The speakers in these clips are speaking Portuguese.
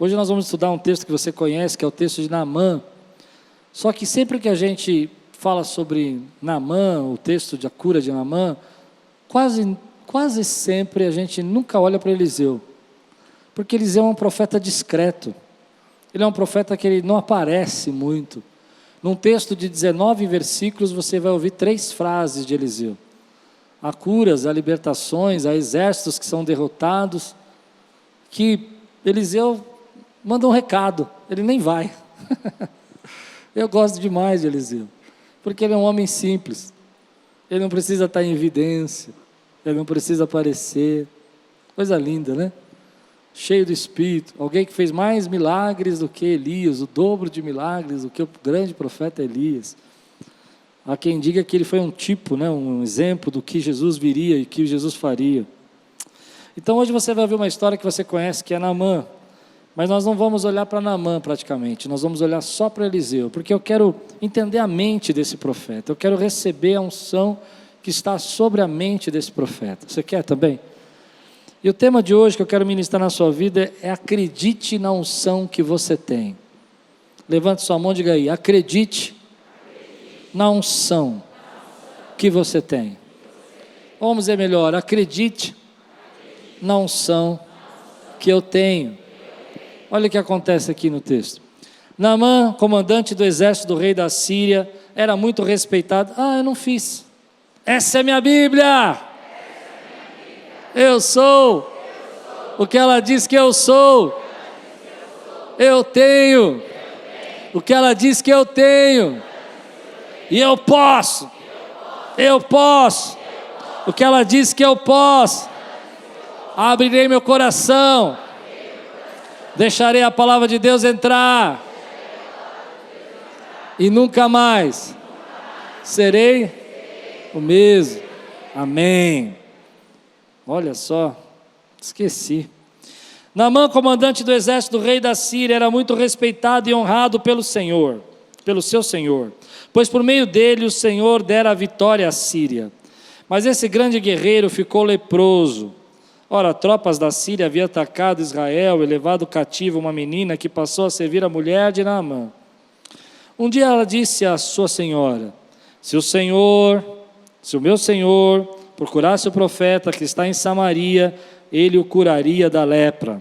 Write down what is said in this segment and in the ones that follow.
Hoje nós vamos estudar um texto que você conhece, que é o texto de Naamã. Só que sempre que a gente fala sobre Naamã, o texto da cura de Naamã, quase sempre a gente nunca olha para Eliseu. Porque Eliseu é um profeta discreto. Ele é um profeta que ele não aparece muito. Num texto de 19 versículos, você vai ouvir 3 frases de Eliseu. Há curas, há libertações, há exércitos que são derrotados, que Eliseu manda um recado, ele nem vai. Eu gosto demais de Eliseu, porque ele é um homem simples, ele não precisa estar em evidência, ele não precisa aparecer, coisa linda, né? Cheio do Espírito, alguém que fez mais milagres do que Elias, o dobro de milagres do que o grande profeta Elias. Há quem diga que ele foi um tipo, né, um exemplo do que Jesus viria e que Jesus faria. Então hoje você vai ver uma história que você conhece, que é Naamã, mas nós não vamos olhar para Naamã praticamente, nós vamos olhar só para Eliseu, porque eu quero entender a mente desse profeta, eu quero receber a unção que está sobre a mente desse profeta. Você quer também? E o tema de hoje que eu quero ministrar na sua vida é: acredite na unção que você tem. Levante sua mão e diga aí: acredite na unção que você tem. Vamos dizer melhor: acredite na unção que eu tenho. Olha o que acontece aqui no texto. Naamã, comandante do exército do rei da Síria, era muito respeitado. Eu não fiz. Essa é minha Bíblia. Eu sou o que ela diz que eu sou. Eu tenho o que ela diz que eu tenho. E eu posso. Eu posso o que ela diz que eu posso. Abrirei meu coração. Deixarei a palavra de Deus entrar. E nunca mais serei o mesmo. Amém. Olha só, esqueci. Naamã, comandante do exército do rei da Síria, era muito respeitado e honrado pelo Senhor, pelo seu Senhor, pois por meio dele o Senhor dera a vitória à Síria. Mas esse grande guerreiro ficou leproso. Ora, tropas da Síria haviam atacado Israel e levado cativo uma menina que passou a servir a mulher de Naamã. Um dia ela disse à sua senhora: se o meu senhor procurasse o profeta que está em Samaria, ele o curaria da lepra.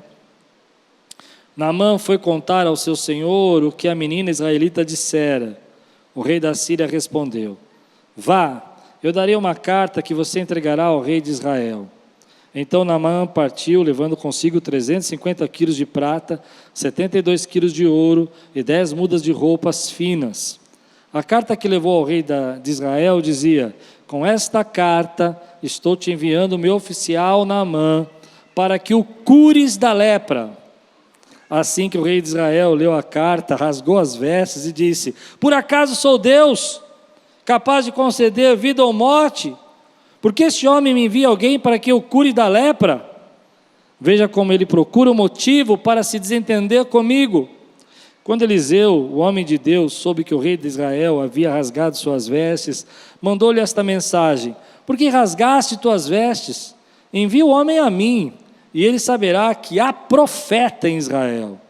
Naamã foi contar ao seu senhor o que a menina israelita dissera. O rei da Síria respondeu: vá, eu darei uma carta que você entregará ao rei de Israel. Então Naamã partiu, levando consigo 350 quilos de prata, 72 quilos de ouro e 10 mudas de roupas finas. A carta que levou ao rei de Israel dizia: com esta carta estou te enviando o meu oficial Naamã, para que o cures da lepra. Assim que o rei de Israel leu a carta, rasgou as vestes e disse: por acaso sou Deus, capaz de conceder vida ou morte? Porque este homem me envia alguém para que eu cure da lepra? Veja como ele procura um motivo para se desentender comigo. Quando Eliseu, o homem de Deus, soube que o rei de Israel havia rasgado suas vestes, mandou-lhe esta mensagem: por que rasgaste tuas vestes? Envia o homem a mim, e ele saberá que há profeta em Israel.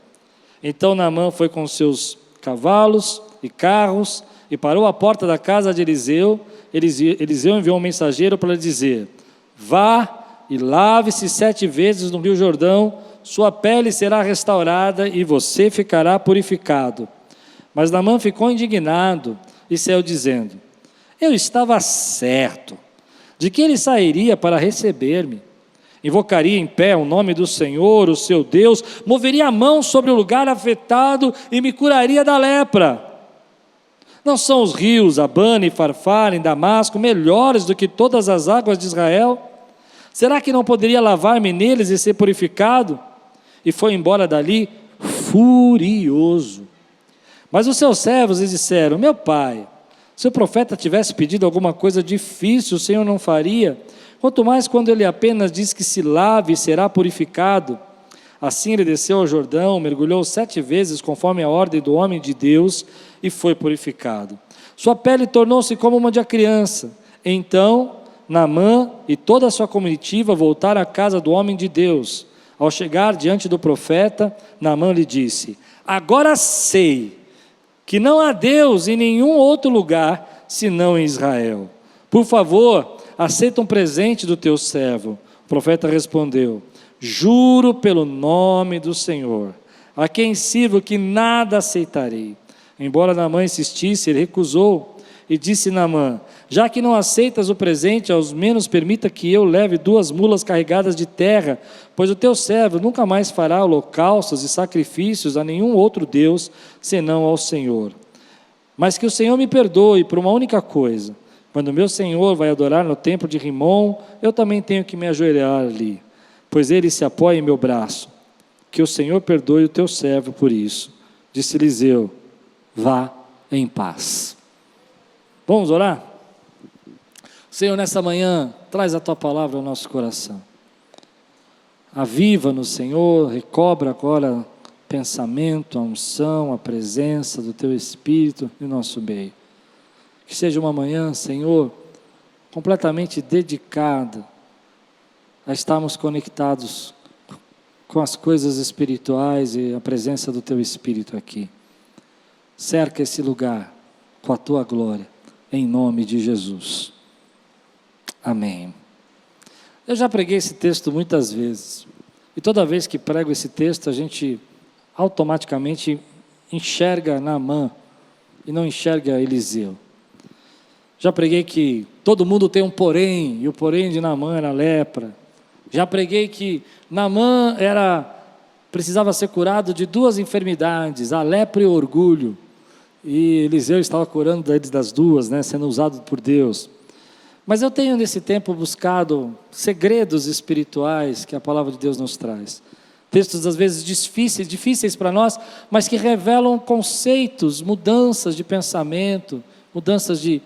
Então Naamã foi com seus cavalos e carros e parou à porta da casa de Eliseu. Eliseu enviou um mensageiro para lhe dizer: vá e lave-se 7 vezes no rio Jordão, sua pele será restaurada e você ficará purificado. Mas Naamã ficou indignado e saiu dizendo: eu estava certo de que ele sairia para receber-me, invocaria em pé o nome do Senhor, o seu Deus, moveria a mão sobre o lugar afetado e me curaria da lepra. Não são os rios Abana e Farfar em Damasco melhores do que todas as águas de Israel? Será que não poderia lavar-me neles e ser purificado? E foi embora dali furioso. Mas os seus servos lhe disseram: meu pai, se o profeta tivesse pedido alguma coisa difícil, o Senhor não faria, quanto mais quando ele apenas diz que se lave e será purificado. Assim ele desceu ao Jordão, mergulhou 7 vezes conforme a ordem do homem de Deus e foi purificado. Sua pele tornou-se como uma de criança. Então Naamã e toda a sua comitiva voltaram à casa do homem de Deus. Ao chegar diante do profeta, Naamã lhe disse: agora sei que não há Deus em nenhum outro lugar senão em Israel. Por favor, aceita um presente do teu servo. O profeta respondeu: juro pelo nome do Senhor, a quem sirvo, que nada aceitarei. Embora Naamã insistisse, ele recusou. E disse Naamã: já que não aceitas o presente, ao menos permita que eu leve 2 mulas carregadas de terra, pois o teu servo nunca mais fará holocaustos e sacrifícios a nenhum outro Deus, senão ao Senhor. Mas que o Senhor me perdoe por uma única coisa: quando meu Senhor vai adorar no templo de Rimom, eu também tenho que me ajoelhar ali, pois ele se apoia em meu braço. Que o Senhor perdoe o teu servo por isso. Disse Eliseu: vá em paz. Vamos orar? Senhor, nessa manhã, traz a Tua palavra ao nosso coração. Aviva-nos, Senhor, recobra agora o pensamento, a unção, a presença do Teu Espírito no nosso meio. Que seja uma manhã, Senhor, completamente dedicada a estarmos conectados com as coisas espirituais e a presença do Teu Espírito aqui. Cerca esse lugar com a Tua glória, em nome de Jesus. Amém. Eu já preguei esse texto muitas vezes, e toda vez que prego esse texto, a gente automaticamente enxerga Naamã e não enxerga Eliseu. Já preguei que todo mundo tem um porém, e o porém de Naamã era lepra. Já preguei que Naamã precisava ser curado de 2 enfermidades, a lepra e o orgulho. E Eliseu estava curando eles das 2, sendo usado por Deus. Mas eu tenho nesse tempo buscado segredos espirituais que a palavra de Deus nos traz. Textos às vezes difíceis para nós, mas que revelam conceitos, mudanças de pensamento, mudanças de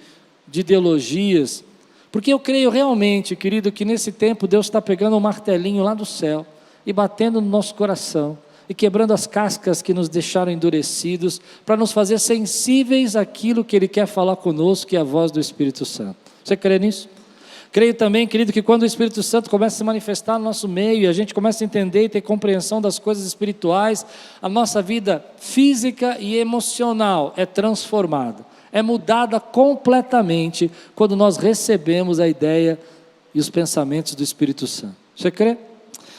ideologias. Porque eu creio realmente, querido, que nesse tempo Deus está pegando um martelinho lá do céu e batendo no nosso coração e quebrando as cascas que nos deixaram endurecidos, para nos fazer sensíveis àquilo que Ele quer falar conosco, que é a voz do Espírito Santo. Você crê nisso? Creio também, querido, que quando o Espírito Santo começa a se manifestar no nosso meio, e a gente começa a entender e ter compreensão das coisas espirituais, a nossa vida física e emocional é transformada, é mudada completamente, quando nós recebemos a ideia e os pensamentos do Espírito Santo. Você crê?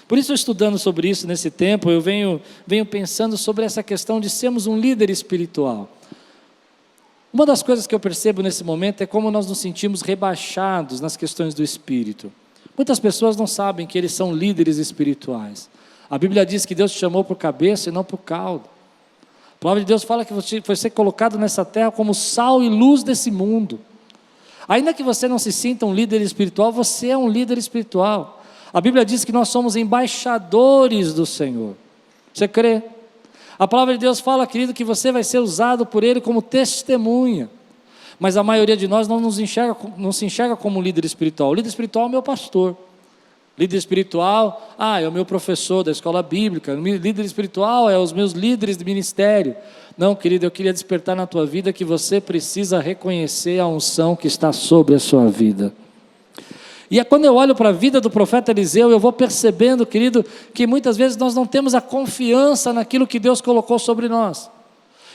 Por isso, estudando sobre isso nesse tempo, eu venho pensando sobre essa questão de sermos um líder espiritual. Uma das coisas que eu percebo nesse momento é como nós nos sentimos rebaixados nas questões do Espírito. Muitas pessoas não sabem que eles são líderes espirituais. A Bíblia diz que Deus te chamou por cabeça e não por cauda. A palavra de Deus fala que você foi ser colocado nessa terra como sal e luz desse mundo. Ainda que você não se sinta um líder espiritual, você é um líder espiritual. A Bíblia diz que nós somos embaixadores do Senhor. Você crê? A palavra de Deus fala, querido, que você vai ser usado por Ele como testemunha. Mas a maioria de nós não se enxerga como líder espiritual. O líder espiritual é o meu pastor. Líder espiritual, é o meu professor da escola bíblica. Líder espiritual é os meus líderes de ministério. Não, querido, eu queria despertar na tua vida que você precisa reconhecer a unção que está sobre a sua vida. E é quando eu olho para a vida do profeta Eliseu, eu vou percebendo, querido, que muitas vezes nós não temos a confiança naquilo que Deus colocou sobre nós.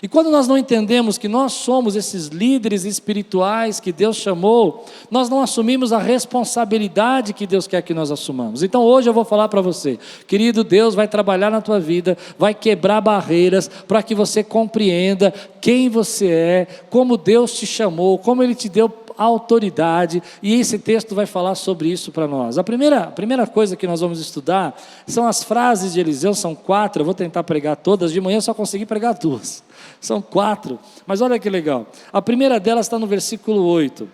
E quando nós não entendemos que nós somos esses líderes espirituais que Deus chamou, nós não assumimos a responsabilidade que Deus quer que nós assumamos. Então hoje eu vou falar para você, querido, Deus vai trabalhar na tua vida, vai quebrar barreiras para que você compreenda quem você é, como Deus te chamou, como Ele te deu autoridade, e esse texto vai falar sobre isso para nós. A primeira coisa que nós vamos estudar são as frases de Eliseu, são 4, eu vou tentar pregar todas, de manhã eu só consegui pregar 2, são 4, mas olha que legal, a primeira delas está no versículo 8,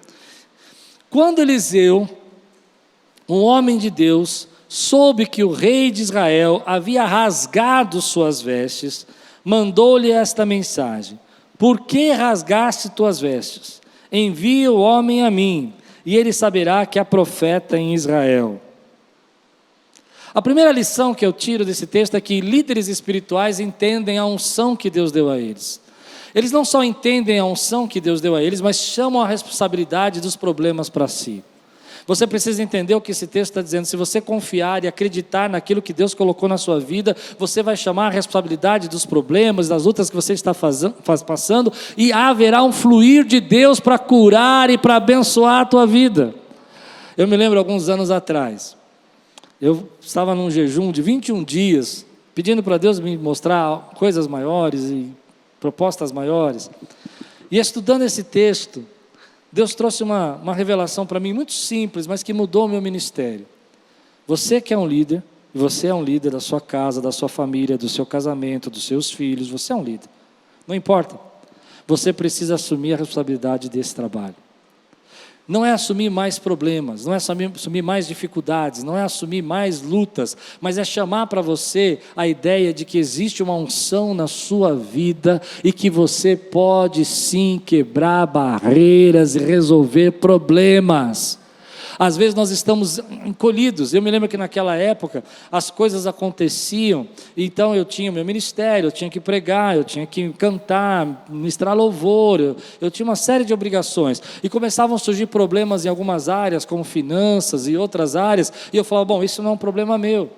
quando Eliseu, um homem de Deus, soube que o rei de Israel havia rasgado suas vestes, mandou-lhe esta mensagem: por que rasgaste tuas vestes? Envia o homem a mim, e ele saberá que há profeta em Israel. A primeira lição que eu tiro desse texto é que líderes espirituais entendem a unção que Deus deu a eles. Eles não só entendem a unção que Deus deu a eles, mas chamam a responsabilidade dos problemas para si. Você precisa entender o que esse texto está dizendo. Se você confiar e acreditar naquilo que Deus colocou na sua vida, você vai chamar a responsabilidade dos problemas, das lutas que você está passando, e haverá um fluir de Deus para curar e para abençoar a tua vida. Eu me lembro alguns anos atrás, eu estava num jejum de 21 dias, pedindo para Deus me mostrar coisas maiores e propostas maiores, e estudando esse texto, Deus trouxe uma revelação para mim muito simples, mas que mudou o meu ministério. Você que é um líder, e você é um líder da sua casa, da sua família, do seu casamento, dos seus filhos, você é um líder. Não importa. Você precisa assumir a responsabilidade desse trabalho. Não é assumir mais problemas, não é assumir mais dificuldades, não é assumir mais lutas, mas é chamar para você a ideia de que existe uma unção na sua vida e que você pode sim quebrar barreiras e resolver problemas. Às vezes nós estamos encolhidos. Eu me lembro que naquela época as coisas aconteciam, então eu tinha meu ministério, eu tinha que pregar, eu tinha que cantar, ministrar louvor, eu tinha uma série de obrigações, e começavam a surgir problemas em algumas áreas, como finanças e outras áreas, e eu falava, bom, isso não é um problema meu.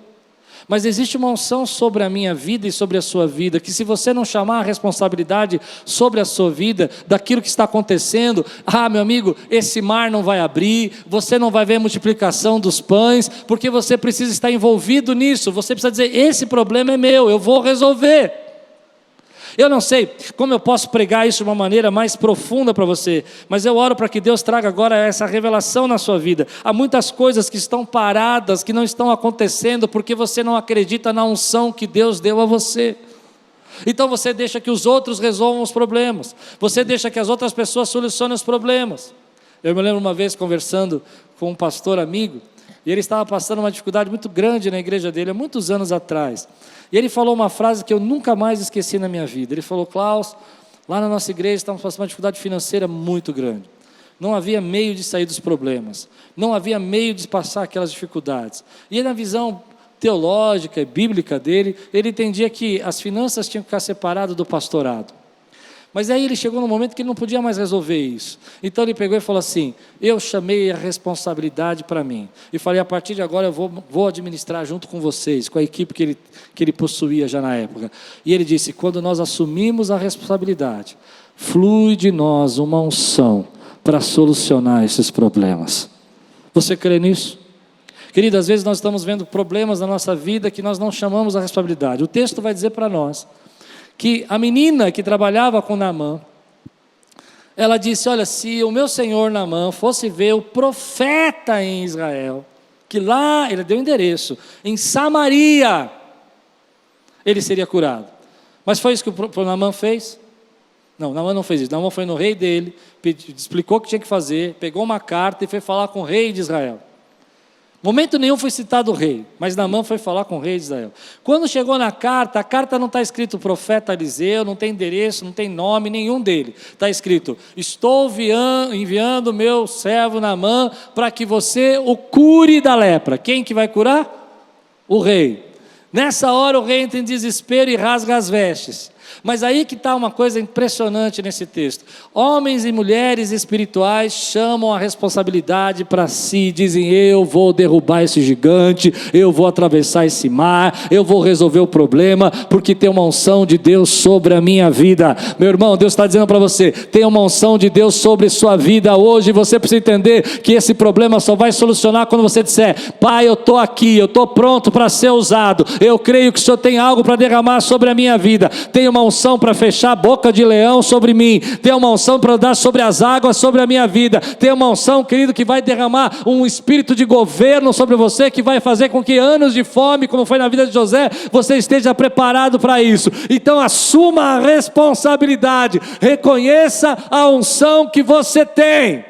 Mas existe uma unção sobre a minha vida e sobre a sua vida, que se você não chamar a responsabilidade sobre a sua vida, daquilo que está acontecendo, meu amigo, esse mar não vai abrir, você não vai ver a multiplicação dos pães, porque você precisa estar envolvido nisso, você precisa dizer, esse problema é meu, eu vou resolver. Eu não sei como eu posso pregar isso de uma maneira mais profunda para você, mas eu oro para que Deus traga agora essa revelação na sua vida. Há muitas coisas que estão paradas, que não estão acontecendo, porque você não acredita na unção que Deus deu a você. Então você deixa que os outros resolvam os problemas, você deixa que as outras pessoas solucionem os problemas. Eu me lembro uma vez conversando com um pastor amigo, e ele estava passando uma dificuldade muito grande na igreja dele, há muitos anos atrás. E ele falou uma frase que eu nunca mais esqueci na minha vida. Ele falou, Klaus, lá na nossa igreja estamos passando uma dificuldade financeira muito grande. Não havia meio de sair dos problemas. Não havia meio de passar aquelas dificuldades. E na visão teológica e bíblica dele, ele entendia que as finanças tinham que ficar separadas do pastorado. Mas aí ele chegou num momento que ele não podia mais resolver isso. Então ele pegou e falou assim, eu chamei a responsabilidade para mim. E falei, a partir de agora eu vou administrar junto com vocês, com a equipe que ele possuía já na época. E ele disse, quando nós assumimos a responsabilidade, flui de nós uma unção para solucionar esses problemas. Você crê nisso? Querido, às vezes nós estamos vendo problemas na nossa vida que nós não chamamos a responsabilidade. O texto vai dizer para nós que a menina que trabalhava com Naamã, ela disse, olha, se o meu senhor Naamã fosse ver o profeta em Israel, que lá, ele deu o endereço, em Samaria, ele seria curado. Mas foi isso que o Naamã fez? Não, Naamã não fez isso. Naamã foi no rei dele, explicou o que tinha que fazer, pegou uma carta e foi falar com o rei de Israel. Momento nenhum foi citado o rei, mas Naamã foi falar com o rei de Israel. Quando chegou na carta, a carta não está escrito profeta Eliseu, não tem endereço, não tem nome nenhum dele. Está escrito, estou enviando o meu servo Naamã para que você o cure da lepra. Quem que vai curar? O rei. Nessa hora o rei entra em desespero e rasga as vestes. Mas aí que está uma coisa impressionante nesse texto. Homens e mulheres espirituais chamam a responsabilidade para si, dizem, eu vou derrubar esse gigante, eu vou atravessar esse mar, eu vou resolver o problema, porque tem uma unção de Deus sobre a minha vida. Meu irmão, Deus está dizendo para você, tem uma unção de Deus sobre sua vida hoje, você precisa entender que esse problema só vai solucionar quando você disser, Pai, eu estou aqui, eu estou pronto para ser usado, eu creio que o Senhor tem algo para derramar sobre a minha vida, tem uma unção para fechar a boca de leão sobre mim, tem uma unção para andar sobre as águas sobre a minha vida, tem uma unção, querido, que vai derramar um espírito de governo sobre você, que vai fazer com que anos de fome, como foi na vida de José, você esteja preparado para isso. Então assuma a responsabilidade, reconheça a unção que você tem.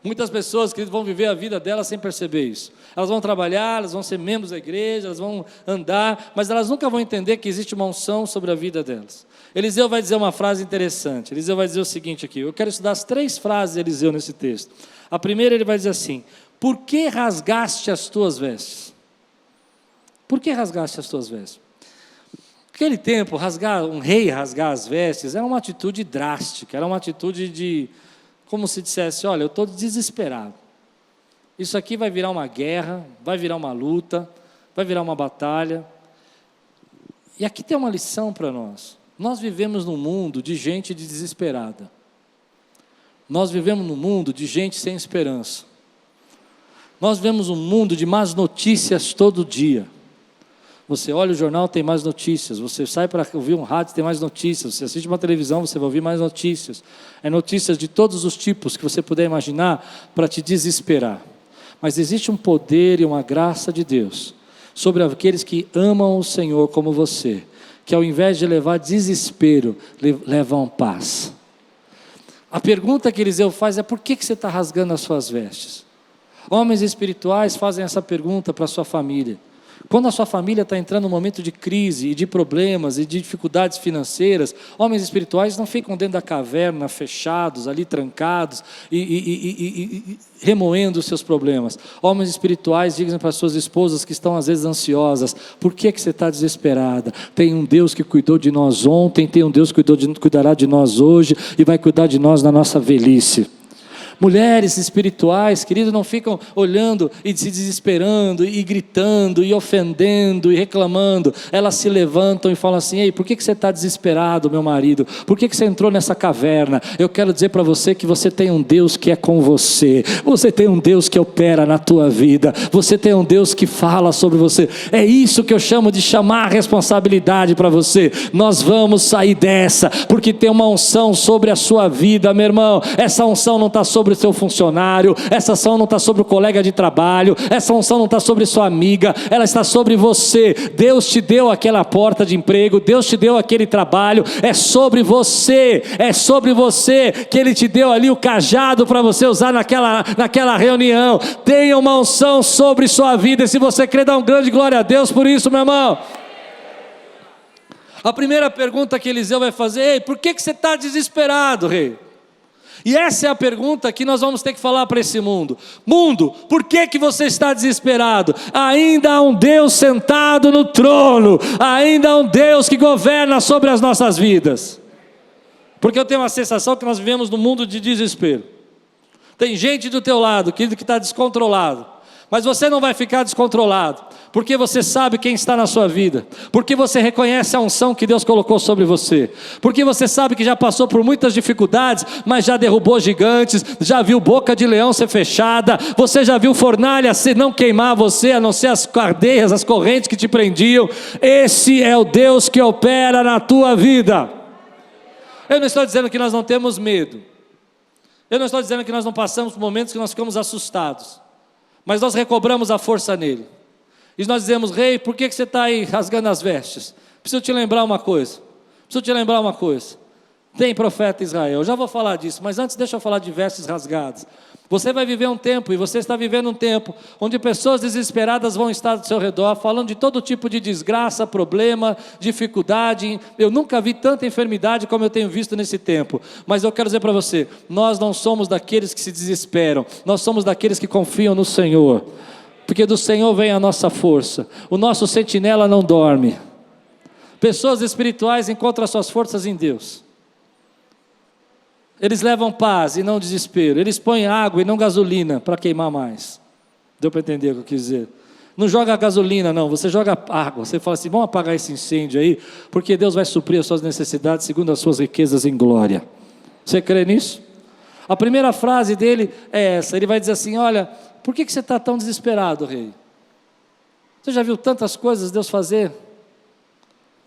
Muitas pessoas, querido, vão viver a vida delas sem perceber isso. Elas vão trabalhar, elas vão ser membros da igreja, elas vão andar, mas elas nunca vão entender que existe uma unção sobre a vida delas. Eliseu vai dizer uma frase interessante. Eliseu vai dizer o seguinte aqui. Eu quero estudar as 3 frases de Eliseu nesse texto. A primeira ele vai dizer assim, por que rasgaste as tuas vestes? Por que rasgaste as tuas vestes? Naquele tempo, um rei rasgar as vestes era uma atitude drástica, era uma atitude de como se dissesse: olha, eu estou desesperado. Isso aqui vai virar uma guerra, vai virar uma luta, vai virar uma batalha. E aqui tem uma lição para nós. Nós vivemos num mundo de gente desesperada. Nós vivemos num mundo de gente sem esperança. Nós vivemos um mundo de más notícias todo dia. Você olha o jornal, tem mais notícias. Você sai para ouvir um rádio, tem mais notícias. Você assiste uma televisão, você vai ouvir mais notícias. É notícias de todos os tipos que você puder imaginar para te desesperar. Mas existe um poder e uma graça de Deus sobre aqueles que amam o Senhor como você, que ao invés de levar desespero, levam paz. A pergunta que Eliseu faz é: por que você está rasgando as suas vestes? Homens espirituais fazem essa pergunta para a sua família. Quando a sua família está entrando num momento de crise e de problemas e de dificuldades financeiras, homens espirituais não ficam dentro da caverna, fechados, ali trancados e remoendo os seus problemas. Homens espirituais dizem para as suas esposas que estão às vezes ansiosas: por que você está desesperada? Tem um Deus que cuidou de nós ontem, tem um Deus que cuidará de nós hoje e vai cuidar de nós na nossa velhice. Mulheres espirituais, querido, não ficam olhando e se desesperando, e gritando, e ofendendo, e reclamando. Elas se levantam e falam assim: ei, por que você está desesperado, meu marido? Por que você entrou nessa caverna? Eu quero dizer para você que você tem um Deus que é com você. Você tem um Deus que opera na tua vida. Você tem um Deus que fala sobre você. É isso que eu chamo de chamar a responsabilidade para você. Nós vamos sair dessa, porque tem uma unção sobre a sua vida, meu irmão. Essa unção não está sobre o seu funcionário, essa unção não está sobre o colega de trabalho, essa unção não está sobre sua amiga, ela está sobre você. Deus te deu aquela porta de emprego, Deus te deu aquele trabalho, é sobre você que Ele te deu ali o cajado para você usar naquela reunião. Tenha uma unção sobre sua vida, e se você crê, dá um grande glória a Deus por isso, meu irmão. A primeira pergunta que Eliseu vai fazer: ei, por que você está desesperado, rei? E essa é a pergunta que nós vamos ter que falar para esse mundo. Mundo, por que você está desesperado? Ainda há um Deus sentado no trono, ainda há um Deus que governa sobre as nossas vidas. Porque eu tenho uma sensação que nós vivemos num mundo de desespero. Tem gente do teu lado, querido, que está descontrolado. Mas você não vai ficar descontrolado, porque você sabe quem está na sua vida, porque você reconhece a unção que Deus colocou sobre você, porque você sabe que já passou por muitas dificuldades, mas já derrubou gigantes, já viu boca de leão ser fechada, você já viu fornalha não queimar você, a não ser as cadeias, as correntes que te prendiam. Esse é o Deus que opera na tua vida. Eu não estou dizendo que nós não temos medo, eu não estou dizendo que nós não passamos por momentos que nós ficamos assustados, mas nós recobramos a força nele. E nós dizemos: rei, por que você está aí rasgando as vestes? Preciso te lembrar uma coisa. Tem profeta Israel, eu já vou falar disso, mas antes deixa eu falar de vestes rasgadas. Você vai viver um tempo, e você está vivendo um tempo, onde pessoas desesperadas vão estar do seu redor, falando de todo tipo de desgraça, problema, dificuldade. Eu nunca vi tanta enfermidade como eu tenho visto nesse tempo. Mas eu quero dizer para você: nós não somos daqueles que se desesperam, nós somos daqueles que confiam no Senhor, porque do Senhor vem a nossa força. O nosso sentinela não dorme. Pessoas espirituais encontram as suas forças em Deus. Eles levam paz e não desespero. Eles põem água e não gasolina para queimar mais. Deu para entender o que eu quis dizer? Não joga gasolina não, você joga água. Você fala assim: vamos apagar esse incêndio aí, porque Deus vai suprir as suas necessidades segundo as suas riquezas em glória. Você crê nisso? A primeira frase dele é essa. Ele vai dizer assim: olha, por que você está tão desesperado, rei? Você já viu tantas coisas Deus fazer?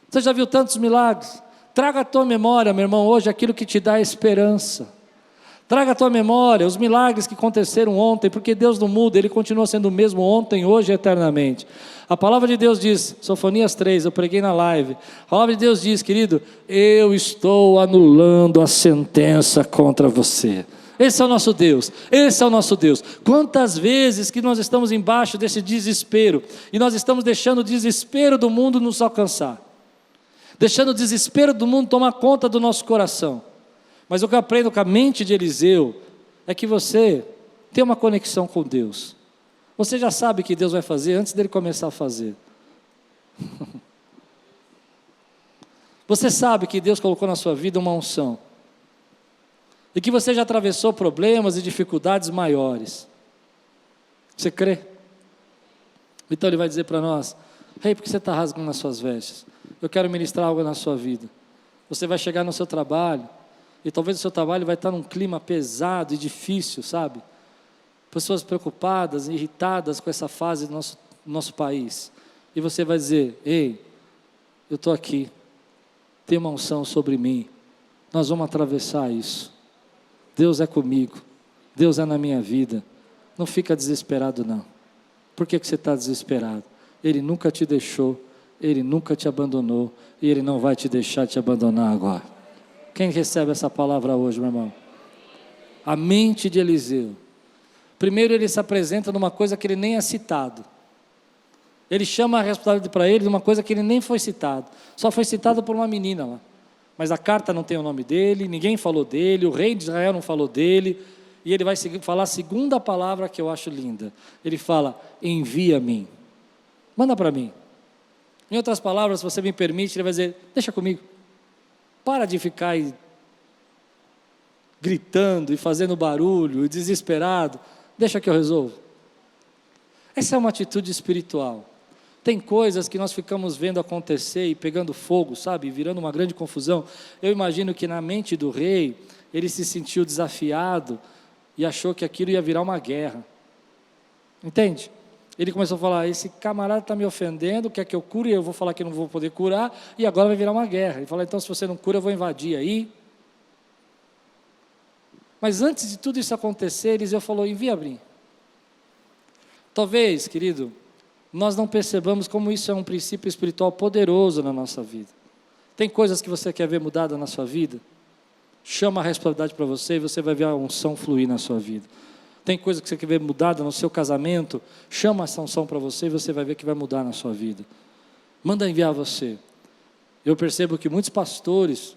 Você já viu tantos milagres? Traga à tua memória, meu irmão, hoje aquilo que te dá esperança. Traga à tua memória os milagres que aconteceram ontem, porque Deus não muda, Ele continua sendo o mesmo ontem, hoje e eternamente. A palavra de Deus diz, Sofonias 3, eu preguei na live, a palavra de Deus diz, querido: eu estou anulando a sentença contra você. Esse é o nosso Deus, esse é o nosso Deus. Quantas vezes que nós estamos embaixo desse desespero, e nós estamos deixando o desespero do mundo nos alcançar, deixando o desespero do mundo tomar conta do nosso coração. Mas o que eu aprendo com a mente de Eliseu é que você tem uma conexão com Deus. Você já sabe o que Deus vai fazer antes dele começar a fazer. Você sabe que Deus colocou na sua vida uma unção. e que você já atravessou problemas e dificuldades maiores. Você crê? Então ele vai dizer para nós: rei, por que você está rasgando as suas vestes? Eu quero ministrar algo na sua vida. Você vai chegar no seu trabalho, e talvez o seu trabalho vai estar num clima pesado e difícil, sabe? Pessoas preocupadas, irritadas com essa fase do nosso país. E você vai dizer: ei, eu estou aqui, tem uma unção sobre mim, nós vamos atravessar isso. Deus é comigo, Deus é na minha vida. Não fica desesperado não. Por que você está desesperado? Ele nunca te deixou, Ele nunca te abandonou, e Ele não vai te deixar te abandonar agora. Quem recebe essa palavra hoje, meu irmão? A mente de Eliseu. Primeiro ele se apresenta numa coisa que ele nem é citado. Ele chama a responsabilidade para ele de uma coisa que ele nem foi citado. Só foi citado por uma menina lá. Mas a carta não tem o nome dele, ninguém falou dele, o rei de Israel não falou dele. E ele vai falar a segunda palavra que eu acho linda. Ele fala: envia-me. Manda para mim. Em outras palavras, se você me permite, ele vai dizer: deixa comigo. Para de ficar aí gritando e fazendo barulho e desesperado. Deixa que eu resolvo. Essa é uma atitude espiritual. Tem coisas que nós ficamos vendo acontecer e pegando fogo, sabe? Virando uma grande confusão. Eu imagino que na mente do rei, ele se sentiu desafiado e achou que aquilo ia virar uma guerra. Entende? Ele começou a falar: esse camarada está me ofendendo, quer que eu cure, eu vou falar que não vou poder curar, e agora vai virar uma guerra. Ele falou: então se você não cura, eu vou invadir aí. Mas antes de tudo isso acontecer, Eliseu falou: envia-me. Talvez, querido, nós não percebamos como isso é um princípio espiritual poderoso na nossa vida. Tem coisas que você quer ver mudada na sua vida? Chama a responsabilidade para você e você vai ver a unção fluir na sua vida. Tem coisa que você quer ver mudada no seu casamento? Chama essa unção para você e você vai ver que vai mudar na sua vida. Manda enviar você. Eu percebo que muitos pastores,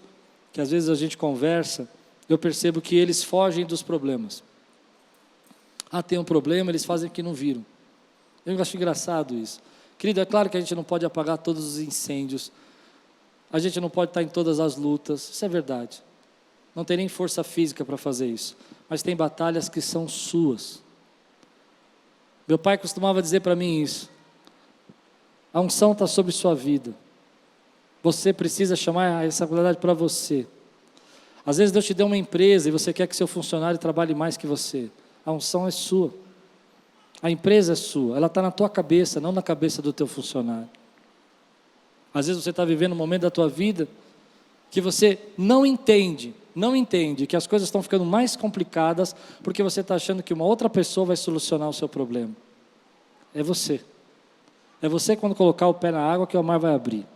que às vezes a gente conversa, eu percebo que eles fogem dos problemas. Tem um problema, eles fazem que não viram. Eu acho engraçado isso. Querido, é claro que a gente não pode apagar todos os incêndios. A gente não pode estar em todas as lutas. Isso é verdade. Não tem nem força física para fazer isso. Mas tem batalhas que são suas. Meu pai costumava dizer para mim isso: a unção está sobre sua vida. Você precisa chamar a responsabilidade para você. Às vezes Deus te deu uma empresa e você quer que seu funcionário trabalhe mais que você. A unção é sua. A empresa é sua. Ela está na tua cabeça, não na cabeça do teu funcionário. Às vezes você está vivendo um momento da tua vida que você não entende que as coisas estão ficando mais complicadas porque você está achando que uma outra pessoa vai solucionar o seu problema. É você. É você quando colocar o pé na água que o mar vai abrir.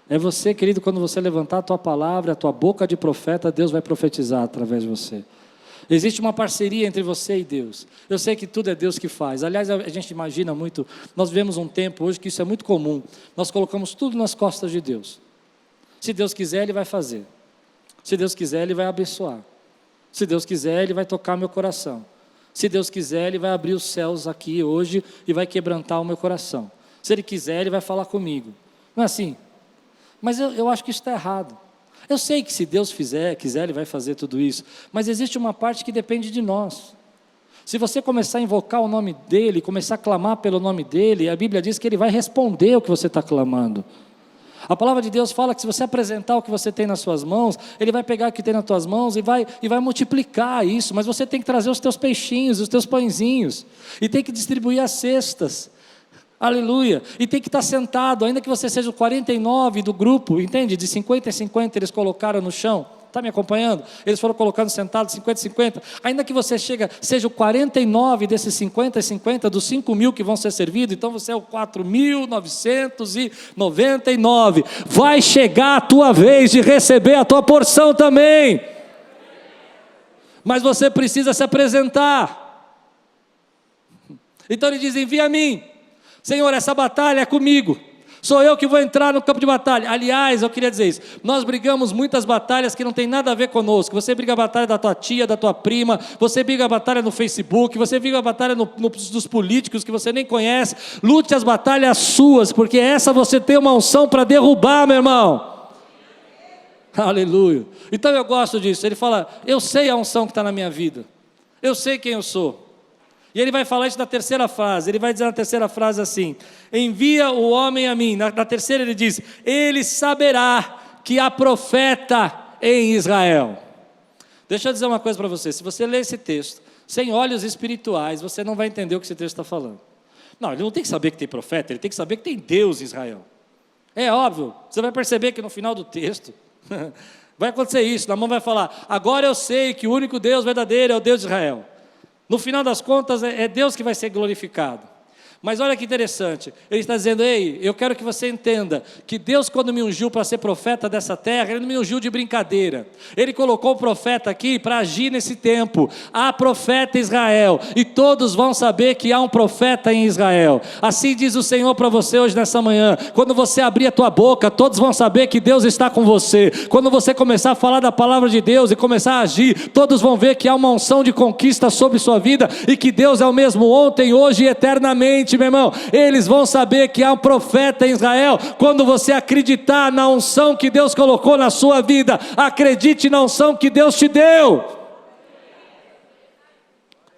É você, querido, quando você levantar a tua palavra, a tua boca de profeta, Deus vai profetizar através de você. Existe uma parceria entre você e Deus. Eu sei que tudo é Deus que faz. Aliás, a gente imagina muito, nós vivemos um tempo hoje que isso é muito comum. Nós colocamos tudo nas costas de Deus. Se Deus quiser, Ele vai fazer. Se Deus quiser, Ele vai abençoar. Se Deus quiser, Ele vai tocar meu coração. Se Deus quiser, Ele vai abrir os céus aqui hoje e vai quebrantar o meu coração. Se Ele quiser, Ele vai falar comigo. Não é assim? Mas eu acho que isso está errado. Eu sei que se Deus quiser, Ele vai fazer tudo isso. Mas existe uma parte que depende de nós. Se você começar a invocar o nome dEle, começar a clamar pelo nome dEle, a Bíblia diz que Ele vai responder o que você está clamando. A palavra de Deus fala que se você apresentar o que você tem nas suas mãos, Ele vai pegar o que tem nas tuas mãos e vai multiplicar isso. Mas você tem que trazer os teus peixinhos, os teus pãezinhos. E tem que distribuir as cestas. Aleluia. E tem que estar sentado, ainda que você seja o 49 do grupo, entende? De 50 em 50 eles colocaram no chão. Está me acompanhando? Eles foram colocando sentados 50 em 50. Ainda que você seja o 49 desses 50 em 50, dos 5.000 que vão ser servidos, então você é o 4.999. Vai chegar a tua vez de receber a tua porção também. Mas você precisa se apresentar. Então ele diz: envia a mim. Senhor, essa batalha é comigo. Sou eu que vou entrar no campo de batalha. Aliás, eu queria dizer isso. Nós brigamos muitas batalhas que não tem nada a ver conosco. Você briga a batalha da tua tia, da tua prima. Você briga a batalha no Facebook. Você briga a batalha dos políticos que você nem conhece. Lute as batalhas suas, porque essa você tem uma unção para derrubar, meu irmão. Aleluia. Então eu gosto disso. Ele fala, eu sei a unção que está na minha vida. Eu sei quem eu sou. E ele vai falar isso na terceira frase. Ele vai dizer na terceira frase assim: envia o homem a mim. Na terceira ele diz: ele saberá que há profeta em Israel. Deixa eu dizer uma coisa para você. Se você ler esse texto sem olhos espirituais, você não vai entender o que esse texto está falando. Não, ele não tem que saber que tem profeta, ele tem que saber que tem Deus em Israel. É óbvio. Você vai perceber que no final do texto vai acontecer isso. Naamã vai falar: agora eu sei que o único Deus verdadeiro é o Deus de Israel. No final das contas é Deus que vai ser glorificado. Mas olha que interessante, ele está dizendo: ei, eu quero que você entenda que Deus, quando me ungiu para ser profeta dessa terra, Ele não me ungiu de brincadeira. Ele colocou o profeta aqui para agir nesse tempo. Há profeta em Israel, e todos vão saber que há um profeta em Israel. Assim diz o Senhor para você hoje nessa manhã: quando você abrir a tua boca, todos vão saber que Deus está com você. Quando você começar a falar da palavra de Deus e começar a agir, todos vão ver que há uma unção de conquista sobre sua vida, e que Deus é o mesmo ontem, hoje e eternamente. Meu irmão, eles vão saber que há um profeta em Israel. Quando você acreditar na unção que Deus colocou na sua vida, acredite na unção que Deus te deu.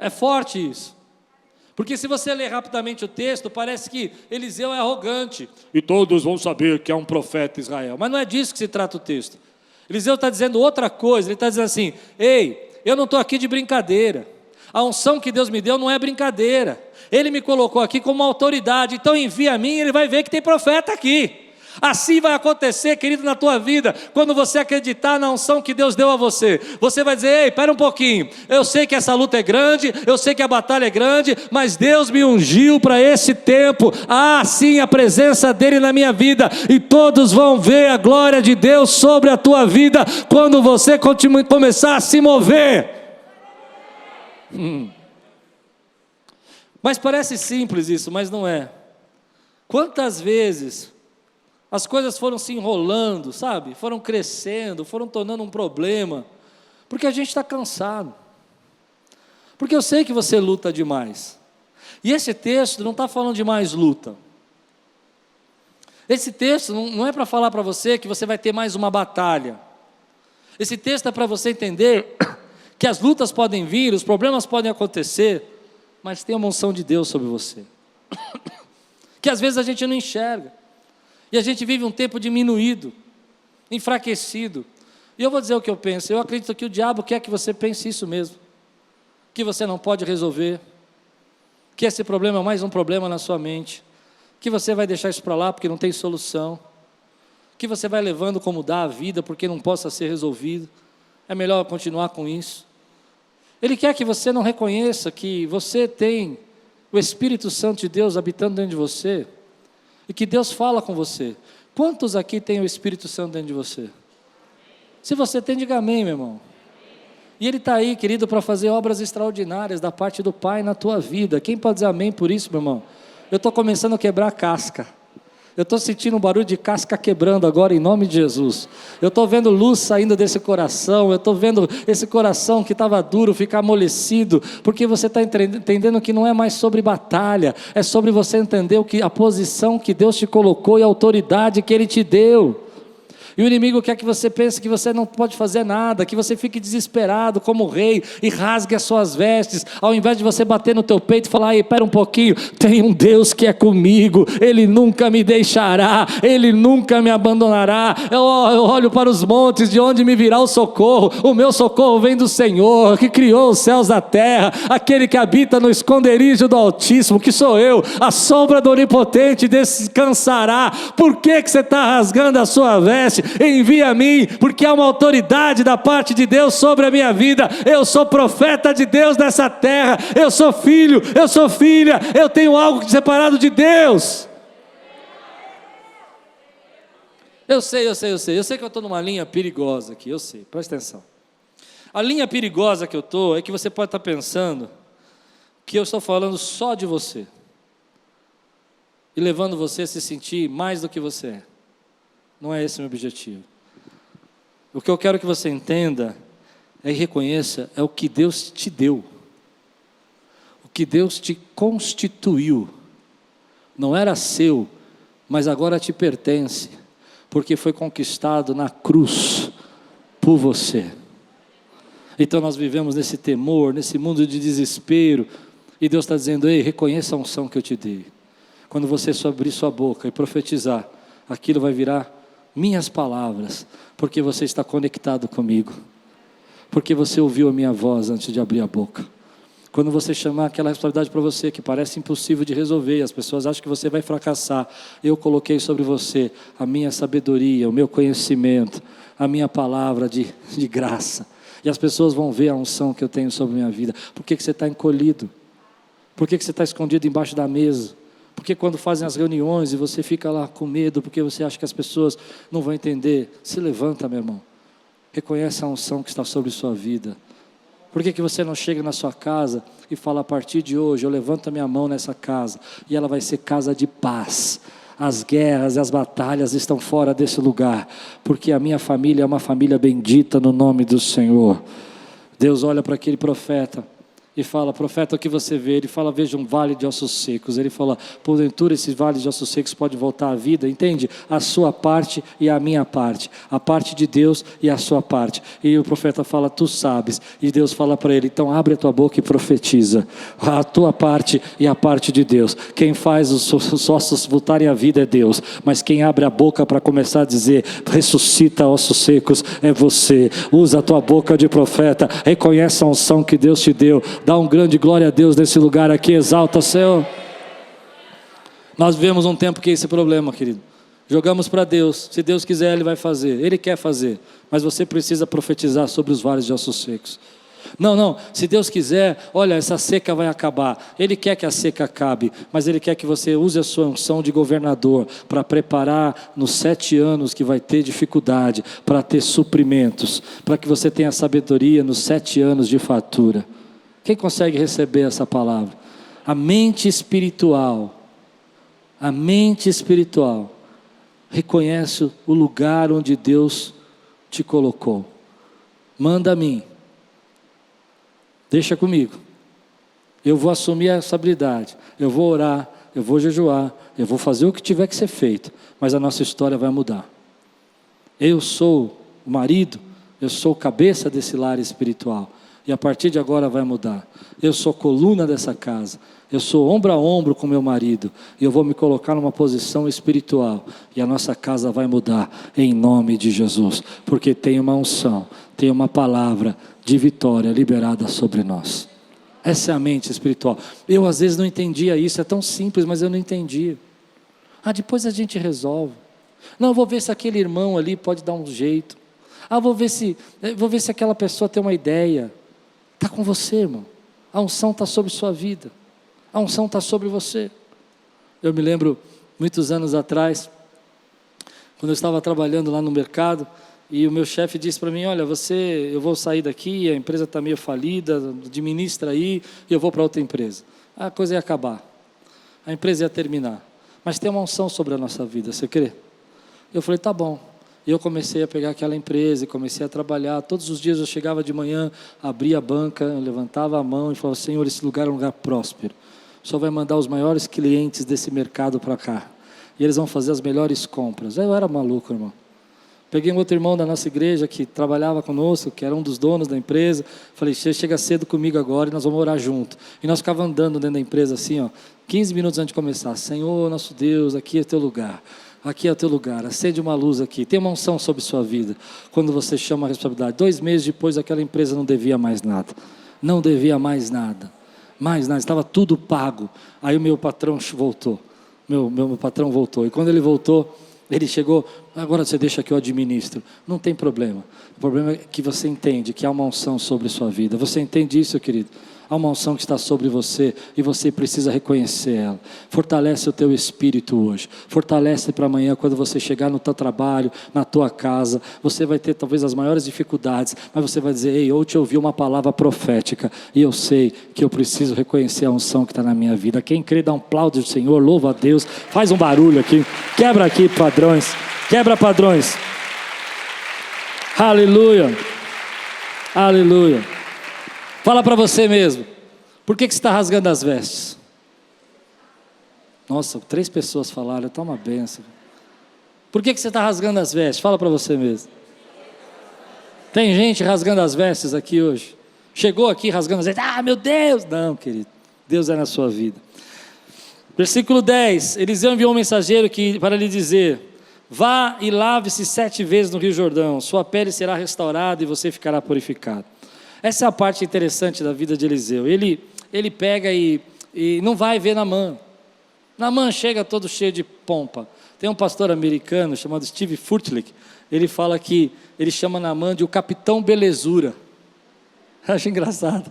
É forte isso, porque se você ler rapidamente o texto, parece que Eliseu é arrogante, e todos vão saber que é um profeta em Israel. Mas não é disso que se trata o texto. Eliseu está dizendo outra coisa. Ele está dizendo assim: ei, eu não estou aqui de brincadeira. A unção que Deus me deu não é brincadeira. Ele me colocou aqui como autoridade, então envia a mim e ele vai ver que tem profeta aqui. Assim vai acontecer, querido, na tua vida. Quando você acreditar na unção que Deus deu a você, você vai dizer: ei, espera um pouquinho, eu sei que essa luta é grande, eu sei que a batalha é grande, mas Deus me ungiu para esse tempo. Ah, sim, a presença dEle na minha vida, e todos vão ver a glória de Deus sobre a tua vida, quando você começar a se mover. Mas parece simples isso, mas não é. Quantas vezes as coisas foram se enrolando, sabe? Foram crescendo, foram tornando um problema, porque a gente está cansado. Porque eu sei que você luta demais. E esse texto não está falando de mais luta. Esse texto não é para falar para você que você vai ter mais uma batalha. Esse texto é para você entender que as lutas podem vir, os problemas podem acontecer, mas tem uma unção de Deus sobre você, que às vezes a gente não enxerga, e a gente vive um tempo diminuído, enfraquecido. E eu vou dizer o que eu penso: eu acredito que o diabo quer que você pense isso mesmo, que você não pode resolver, que esse problema é mais um problema na sua mente, que você vai deixar isso para lá porque não tem solução, que você vai levando como dá a vida porque não possa ser resolvido, é melhor continuar com isso. Ele quer que você não reconheça que você tem o Espírito Santo de Deus habitando dentro de você, e que Deus fala com você. Quantos aqui tem o Espírito Santo dentro de você? Se você tem, diga amém, meu irmão. E Ele está aí, querido, para fazer obras extraordinárias da parte do Pai na tua vida. Quem pode dizer amém por isso, meu irmão? Eu estou começando a quebrar a casca. Eu estou sentindo um barulho de casca quebrando agora, em nome de Jesus. Eu estou vendo luz saindo desse coração. Eu estou vendo esse coração que estava duro ficar amolecido, porque você está entendendo que não é mais sobre batalha, é sobre você entender a posição que Deus te colocou e a autoridade que Ele te deu. E o inimigo quer que você pense que você não pode fazer nada, que você fique desesperado como rei e rasgue as suas vestes, ao invés de você bater no teu peito e falar: ei, espera um pouquinho, tem um Deus que é comigo, Ele nunca me deixará, Ele nunca me abandonará. Eu olho para os montes, de onde me virá o socorro? O meu socorro vem do Senhor, que criou os céus da terra, aquele que habita no esconderijo do Altíssimo, que sou eu, a sombra do Onipotente descansará. Por que você está rasgando a sua veste? Envia a mim, porque há uma autoridade da parte de Deus sobre a minha vida. Eu sou profeta de Deus nessa terra, eu sou filho, eu sou filha, eu tenho algo separado de Deus. Eu sei que eu estou numa linha perigosa aqui, eu sei, presta atenção. A linha perigosa que eu estou é que você pode estar pensando que eu estou falando só de você, e levando você a se sentir mais do que você é. Não é esse o meu objetivo. O que eu quero que você entenda e reconheça é o que Deus te deu, o que Deus te constituiu. Não era seu, mas agora te pertence, porque foi conquistado na cruz por você. Então nós vivemos nesse temor, nesse mundo de desespero, e Deus está dizendo: ei, reconheça a unção que eu te dei. Quando você abrir sua boca e profetizar, aquilo vai virar minhas palavras, porque você está conectado comigo, porque você ouviu a minha voz antes de abrir a boca. Quando você chamar aquela responsabilidade para você, que parece impossível de resolver, as pessoas acham que você vai fracassar, eu coloquei sobre você a minha sabedoria, o meu conhecimento, a minha palavra de graça, e as pessoas vão ver a unção que eu tenho sobre a minha vida. Por que você está encolhido? Por que você está escondido embaixo da mesa? Porque quando fazem as reuniões e você fica lá com medo, porque você acha que as pessoas não vão entender, se levanta, meu irmão. Reconhece a unção que está sobre sua vida. Por que você não chega na sua casa e fala: a partir de hoje eu levanto a minha mão nessa casa, e ela vai ser casa de paz. As guerras e as batalhas estão fora desse lugar, porque a minha família é uma família bendita no nome do Senhor. Deus olha para aquele profeta e fala: profeta, o que você vê? Ele fala: veja um vale de ossos secos. Ele fala: porventura esse vale de ossos secos pode voltar à vida? Entende? A sua parte e a minha parte, a parte de Deus e a sua parte. E o profeta fala: tu sabes. E Deus fala para ele: então abre a tua boca e profetiza a tua parte e a parte de Deus. Quem faz os ossos voltarem à vida é Deus, mas quem abre a boca para começar a dizer: ressuscita ossos secos, é você. Usa a tua boca de profeta, reconhece a unção que Deus te deu. Dá um grande glória a Deus nesse lugar aqui, exalta, Senhor. Nós vivemos um tempo que é esse problema, querido. Jogamos para Deus, se Deus quiser Ele vai fazer, Ele quer fazer, mas você precisa profetizar sobre os vales de ossos secos. Não, se Deus quiser, olha, essa seca vai acabar. Ele quer que a seca acabe, mas Ele quer que você use a sua unção de governador para preparar nos 7 anos que vai ter dificuldade, para ter suprimentos, para que você tenha sabedoria nos 7 anos de fartura. Quem consegue receber essa palavra? A mente espiritual reconhece o lugar onde Deus te colocou. Manda a mim, deixa comigo, eu vou assumir essa habilidade, eu vou orar, eu vou jejuar, eu vou fazer o que tiver que ser feito, mas a nossa história vai mudar. Eu sou o marido, eu sou cabeça desse lar espiritual, e a partir de agora vai mudar. Eu sou coluna dessa casa, eu sou ombro a ombro com meu marido, e eu vou me colocar numa posição espiritual, e a nossa casa vai mudar, em nome de Jesus, porque tem uma unção, tem uma palavra de vitória liberada sobre nós. Essa é a mente espiritual. Eu às vezes não entendia isso, é tão simples, mas eu não entendia. Depois a gente resolve. Não, eu vou ver se aquele irmão ali pode dar um jeito. Vou ver se aquela pessoa tem uma ideia. Está com você, irmão. A unção está sobre sua vida. A unção está sobre você. Eu me lembro, muitos anos atrás, quando eu estava trabalhando lá no mercado, e o meu chefe disse para mim: olha, eu vou sair daqui, a empresa está meio falida, administra aí, e eu vou para outra empresa. A coisa ia acabar, a empresa ia terminar, mas tem uma unção sobre a nossa vida, você crê? Eu falei: tá bom. E eu comecei a pegar aquela empresa e comecei a trabalhar. Todos os dias eu chegava de manhã, abria a banca, levantava a mão e falava: Senhor, esse lugar é um lugar próspero. O Senhor vai mandar os maiores clientes desse mercado para cá. E eles vão fazer as melhores compras. Eu era maluco, irmão. Peguei um outro irmão da nossa igreja que trabalhava conosco, que era um dos donos da empresa. Falei: chega cedo comigo agora e nós vamos orar junto. E nós ficávamos andando dentro da empresa assim, 15 minutos antes de começar. Senhor, nosso Deus, aqui é teu lugar. Aqui é o teu lugar, acende uma luz aqui, tem uma unção sobre sua vida. Quando você chama a responsabilidade, 2 meses depois aquela empresa não devia mais nada, estava tudo pago. Aí o meu patrão voltou, meu patrão voltou, e quando ele voltou, ele chegou: agora você deixa que eu administro. Não tem problema, o problema é que você entende que há uma unção sobre sua vida. Você entende isso, querido? Há uma unção que está sobre você e você precisa reconhecer ela. Fortalece o teu espírito hoje. Fortalece para amanhã, quando você chegar no teu trabalho, na tua casa. Você vai ter talvez as maiores dificuldades, mas você vai dizer: ei, eu te ouvi uma palavra profética e eu sei que eu preciso reconhecer a unção que está na minha vida. Quem crê, dá um aplauso do Senhor, louva a Deus, faz um barulho aqui, quebra aqui padrões, quebra padrões. Aleluia, aleluia. Fala para você mesmo: por que você está rasgando as vestes? Nossa, 3 pessoas falaram, está uma benção. Por que você está rasgando as vestes? Fala para você mesmo. Tem gente rasgando as vestes aqui hoje. Chegou aqui rasgando as vestes. Ah, meu Deus! Não, querido. Deus é na sua vida. Versículo 10. Eliseu enviou um mensageiro para lhe dizer: vá e lave-se 7 vezes no Rio Jordão. Sua pele será restaurada e você ficará purificado. Essa é a parte interessante da vida de Eliseu. Ele pega e não vai ver Naamã. Naamã chega todo cheio de pompa. Tem um pastor americano chamado Steve Furtick. Ele fala que ele chama Naamã de o capitão belezura. Eu acho engraçado.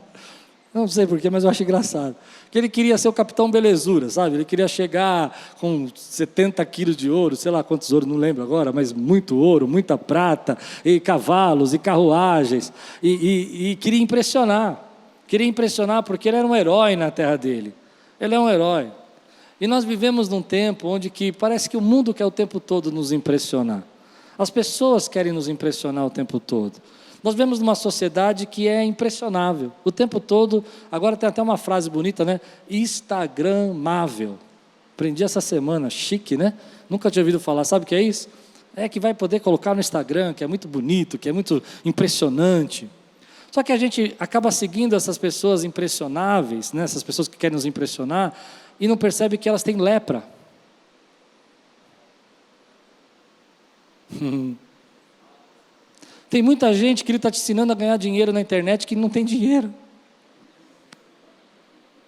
Não sei porquê, mas eu acho engraçado. Porque ele queria ser o capitão belezura, sabe? Ele queria chegar com 70 quilos de ouro, sei lá quantos ouros, não lembro agora, mas muito ouro, muita prata, e cavalos, e carruagens. E queria impressionar. Queria impressionar porque ele era um herói na terra dele. Ele é um herói. E nós vivemos num tempo onde que parece que o mundo quer o tempo todo nos impressionar. As pessoas querem nos impressionar o tempo todo. Nós vivemos numa sociedade que é impressionável. O tempo todo, agora tem até uma frase bonita, né? Instagramável. Aprendi essa semana, chique, né? Nunca tinha ouvido falar, sabe o que é isso? É que vai poder colocar no Instagram, que é muito bonito, que é muito impressionante. Só que a gente acaba seguindo essas pessoas impressionáveis, né? Essas pessoas que querem nos impressionar, e não percebe que elas têm lepra. Tem muita gente que ele está te ensinando a ganhar dinheiro na internet que não tem dinheiro.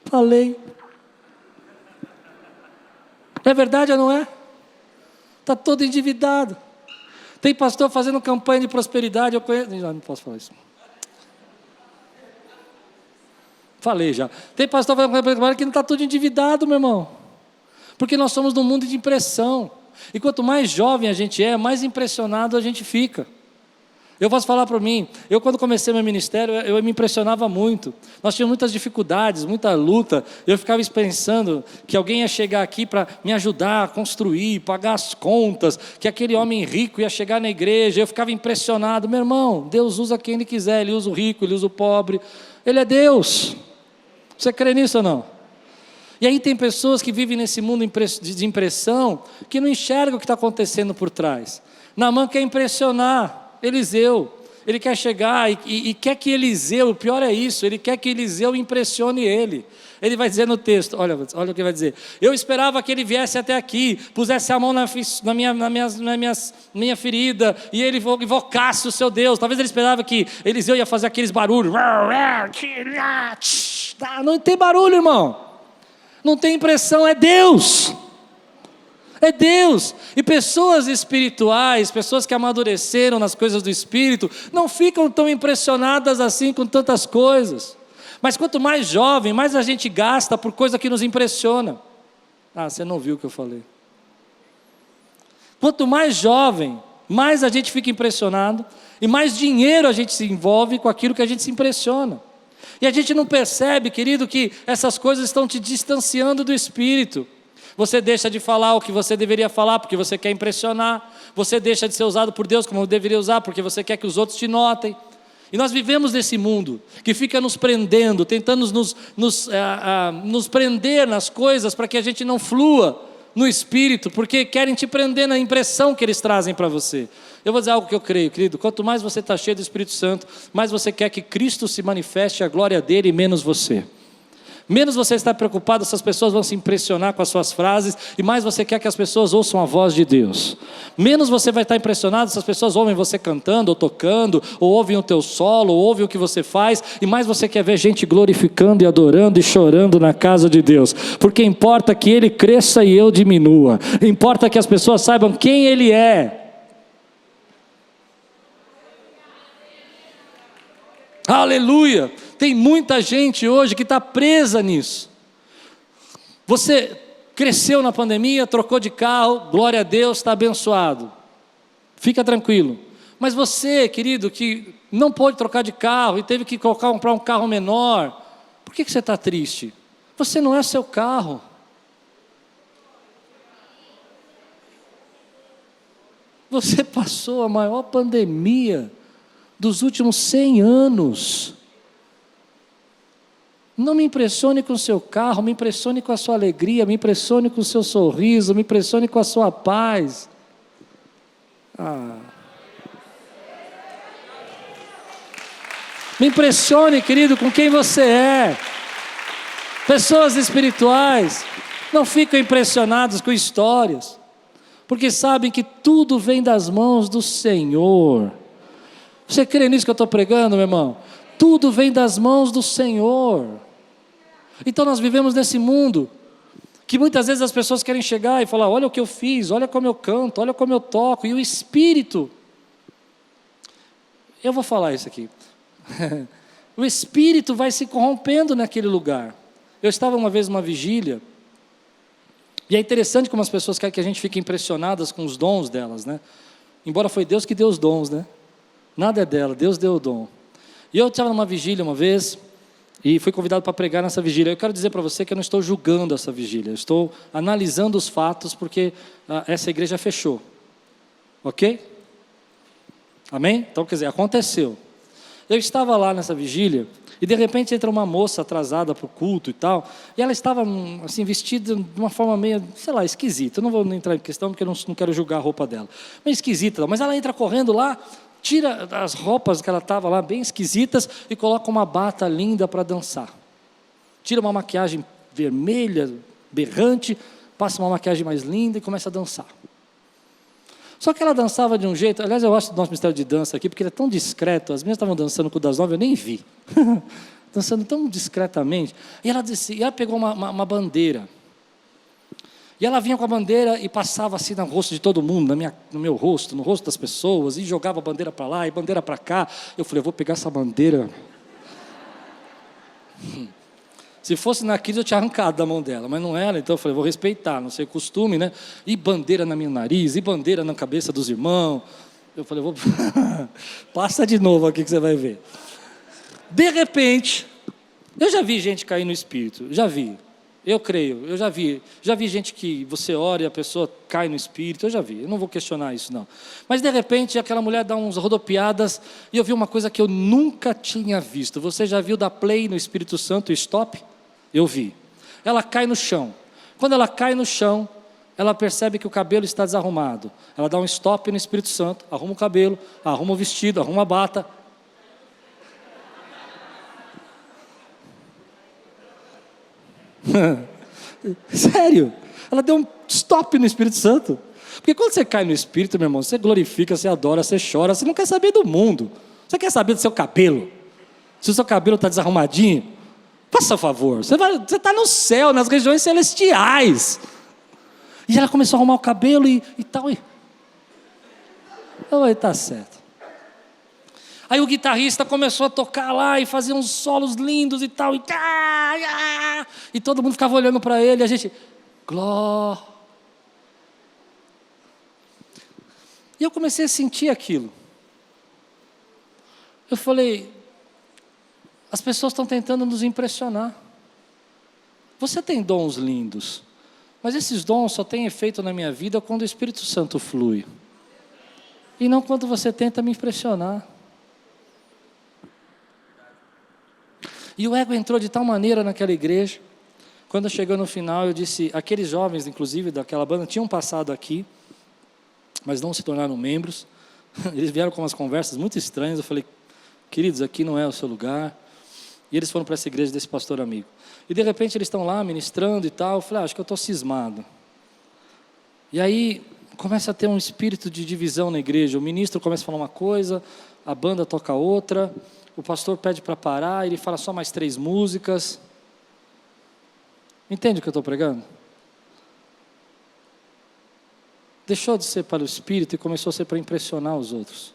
Falei. É verdade ou não é? Está todo endividado. Tem pastor fazendo campanha de prosperidade. Eu conheço. Não posso falar isso. Falei já. Tem pastor fazendo campanha de prosperidade que não está todo endividado, meu irmão. Porque nós somos num mundo de impressão. E quanto mais jovem a gente é, mais impressionado a gente fica. Eu posso falar para mim, eu quando comecei meu ministério, eu me impressionava muito. Nós tínhamos muitas dificuldades, muita luta. Eu ficava pensando que alguém ia chegar aqui para me ajudar a construir, pagar as contas, que aquele homem rico ia chegar na igreja. Eu ficava impressionado. Meu irmão, Deus usa quem Ele quiser. Ele usa o rico, Ele usa o pobre. Ele é Deus. Você crê nisso ou não? E aí tem pessoas que vivem nesse mundo de impressão, que não enxergam o que está acontecendo por trás. Naamã quer impressionar Eliseu, ele quer chegar e quer que Eliseu, o pior é isso, ele quer que Eliseu impressione ele. Ele vai dizer no texto, olha o que ele vai dizer: eu esperava que ele viesse até aqui, pusesse a mão na minha ferida, e ele invocasse o seu Deus. Talvez ele esperava que Eliseu ia fazer aqueles barulhos. Não tem barulho, irmão. Não tem impressão, é Deus. É Deus. E pessoas espirituais, pessoas que amadureceram nas coisas do Espírito, não ficam tão impressionadas assim com tantas coisas. Mas quanto mais jovem, mais a gente gasta por coisa que nos impressiona. Ah, você não viu o que eu falei. Quanto mais jovem, mais a gente fica impressionado, e mais dinheiro a gente se envolve com aquilo que a gente se impressiona. E a gente não percebe, querido, que essas coisas estão te distanciando do Espírito. Você deixa de falar o que você deveria falar porque você quer impressionar. Você deixa de ser usado por Deus como deveria usar porque você quer que os outros te notem. E nós vivemos nesse mundo que fica nos prendendo, tentando nos prender nas coisas para que a gente não flua no Espírito, porque querem te prender na impressão que eles trazem para você. Eu vou dizer algo que eu creio, querido: quanto mais você está cheio do Espírito Santo, mais você quer que Cristo se manifeste, a glória dele, e menos você. Menos você está preocupado se as pessoas vão se impressionar com as suas frases, e mais você quer que as pessoas ouçam a voz de Deus. Menos você vai estar impressionado se as pessoas ouvem você cantando, ou tocando, ou ouvem o teu solo, ou ouvem o que você faz, e mais você quer ver gente glorificando e adorando e chorando na casa de Deus, porque importa que Ele cresça e eu diminua, importa que as pessoas saibam quem Ele é. Aleluia! Tem muita gente hoje que está presa nisso. Você cresceu na pandemia, trocou de carro, glória a Deus, está abençoado. Fica tranquilo. Mas você, querido, que não pôde trocar de carro e teve que comprar um carro menor, por que você está triste? Você não é seu carro. Você passou a maior pandemia dos últimos 100 anos. Não me impressione com o seu carro, me impressione com a sua alegria, me impressione com o seu sorriso, me impressione com a sua paz. Me impressione, querido, com quem você é. Pessoas espirituais não ficam impressionadas com histórias, porque sabem que tudo vem das mãos do Senhor. Você crê nisso que eu estou pregando, meu irmão? Tudo vem das mãos do Senhor. Então nós vivemos nesse mundo que muitas vezes as pessoas querem chegar e falar: olha o que eu fiz, olha como eu canto, olha como eu toco. E o Espírito, eu vou falar isso aqui, o Espírito vai se corrompendo naquele lugar. Eu estava uma vez numa vigília, e é interessante como as pessoas querem que a gente fique impressionadas com os dons delas, né? Embora foi Deus que deu os dons, né? Nada é dela, Deus deu o dom. E eu estava numa vigília uma vez, e fui convidado para pregar nessa vigília. Eu quero dizer para você que eu não estou julgando essa vigília, eu estou analisando os fatos, porque essa igreja fechou. Ok? Amém? Então, quer dizer, aconteceu. Eu estava lá nessa vigília, e de repente entra uma moça atrasada para o culto e tal, e ela estava assim, vestida de uma forma meio, sei lá, esquisita. Eu não vou entrar em questão, porque eu não quero julgar a roupa dela. Meio esquisita, mas ela entra correndo lá, tira as roupas que ela estava lá, bem esquisitas, e coloca uma bata linda para dançar. Tira uma maquiagem vermelha, berrante, passa uma maquiagem mais linda e começa a dançar. Só que ela dançava de um jeito, aliás, eu acho do nosso mistério de dança aqui, porque ele é tão discreto. As minhas estavam dançando com o das 9, eu nem vi. Dançando tão discretamente. E ela pegou uma bandeira. E ela vinha com a bandeira e passava assim no rosto de todo mundo, no meu rosto, no rosto das pessoas, e jogava a bandeira para lá e bandeira para cá. Eu falei: eu vou pegar essa bandeira. Se fosse na crise eu tinha arrancado da mão dela, mas não era, então eu falei: vou respeitar, não sei o costume, né? E bandeira na minha nariz, e bandeira na cabeça dos irmãos. Eu falei: vou passa de novo aqui que você vai ver. De repente, eu já vi gente cair no espírito, já vi. Eu creio, eu já vi gente que você ora e a pessoa cai no espírito, eu já vi, eu não vou questionar isso não. Mas de repente aquela mulher dá uns rodopiadas, e eu vi uma coisa que eu nunca tinha visto. Você já viu dar play no Espírito Santo e stop? Eu vi. Ela cai no chão. Quando ela cai no chão, ela percebe que o cabelo está desarrumado. Ela dá um stop no Espírito Santo, arruma o cabelo, arruma o vestido, arruma a bata. Sério, ela deu um stop no Espírito Santo. Porque quando você cai no Espírito, meu irmão, você glorifica, você adora, você chora, você não quer saber do mundo. Você quer saber do seu cabelo. Se o seu cabelo está desarrumadinho, faça favor, você está no céu, nas regiões celestiais. E ela começou a arrumar o cabelo e tal. Oi, tá certo. Aí o guitarrista começou a tocar lá e fazer uns solos lindos e tal. E todo mundo ficava olhando para ele, e a gente, glória. E eu comecei a sentir aquilo. Eu falei: as pessoas estão tentando nos impressionar. Você tem dons lindos, mas esses dons só têm efeito na minha vida quando o Espírito Santo flui. E não quando você tenta me impressionar. E o ego entrou de tal maneira naquela igreja. Quando chegou no final, eu disse, aqueles jovens, inclusive, daquela banda, tinham passado aqui, mas não se tornaram membros. Eles vieram com umas conversas muito estranhas. Eu falei: queridos, aqui não é o seu lugar. E eles foram para essa igreja desse pastor amigo. E de repente eles estão lá ministrando e tal. Eu falei: acho que eu estou cismado. E aí começa a ter um espírito de divisão na igreja. O ministro começa a falar uma coisa, a banda toca outra, o pastor pede para parar, ele fala só mais 3 músicas. Entende o que eu estou pregando? Deixou de ser para o espírito e começou a ser para impressionar os outros.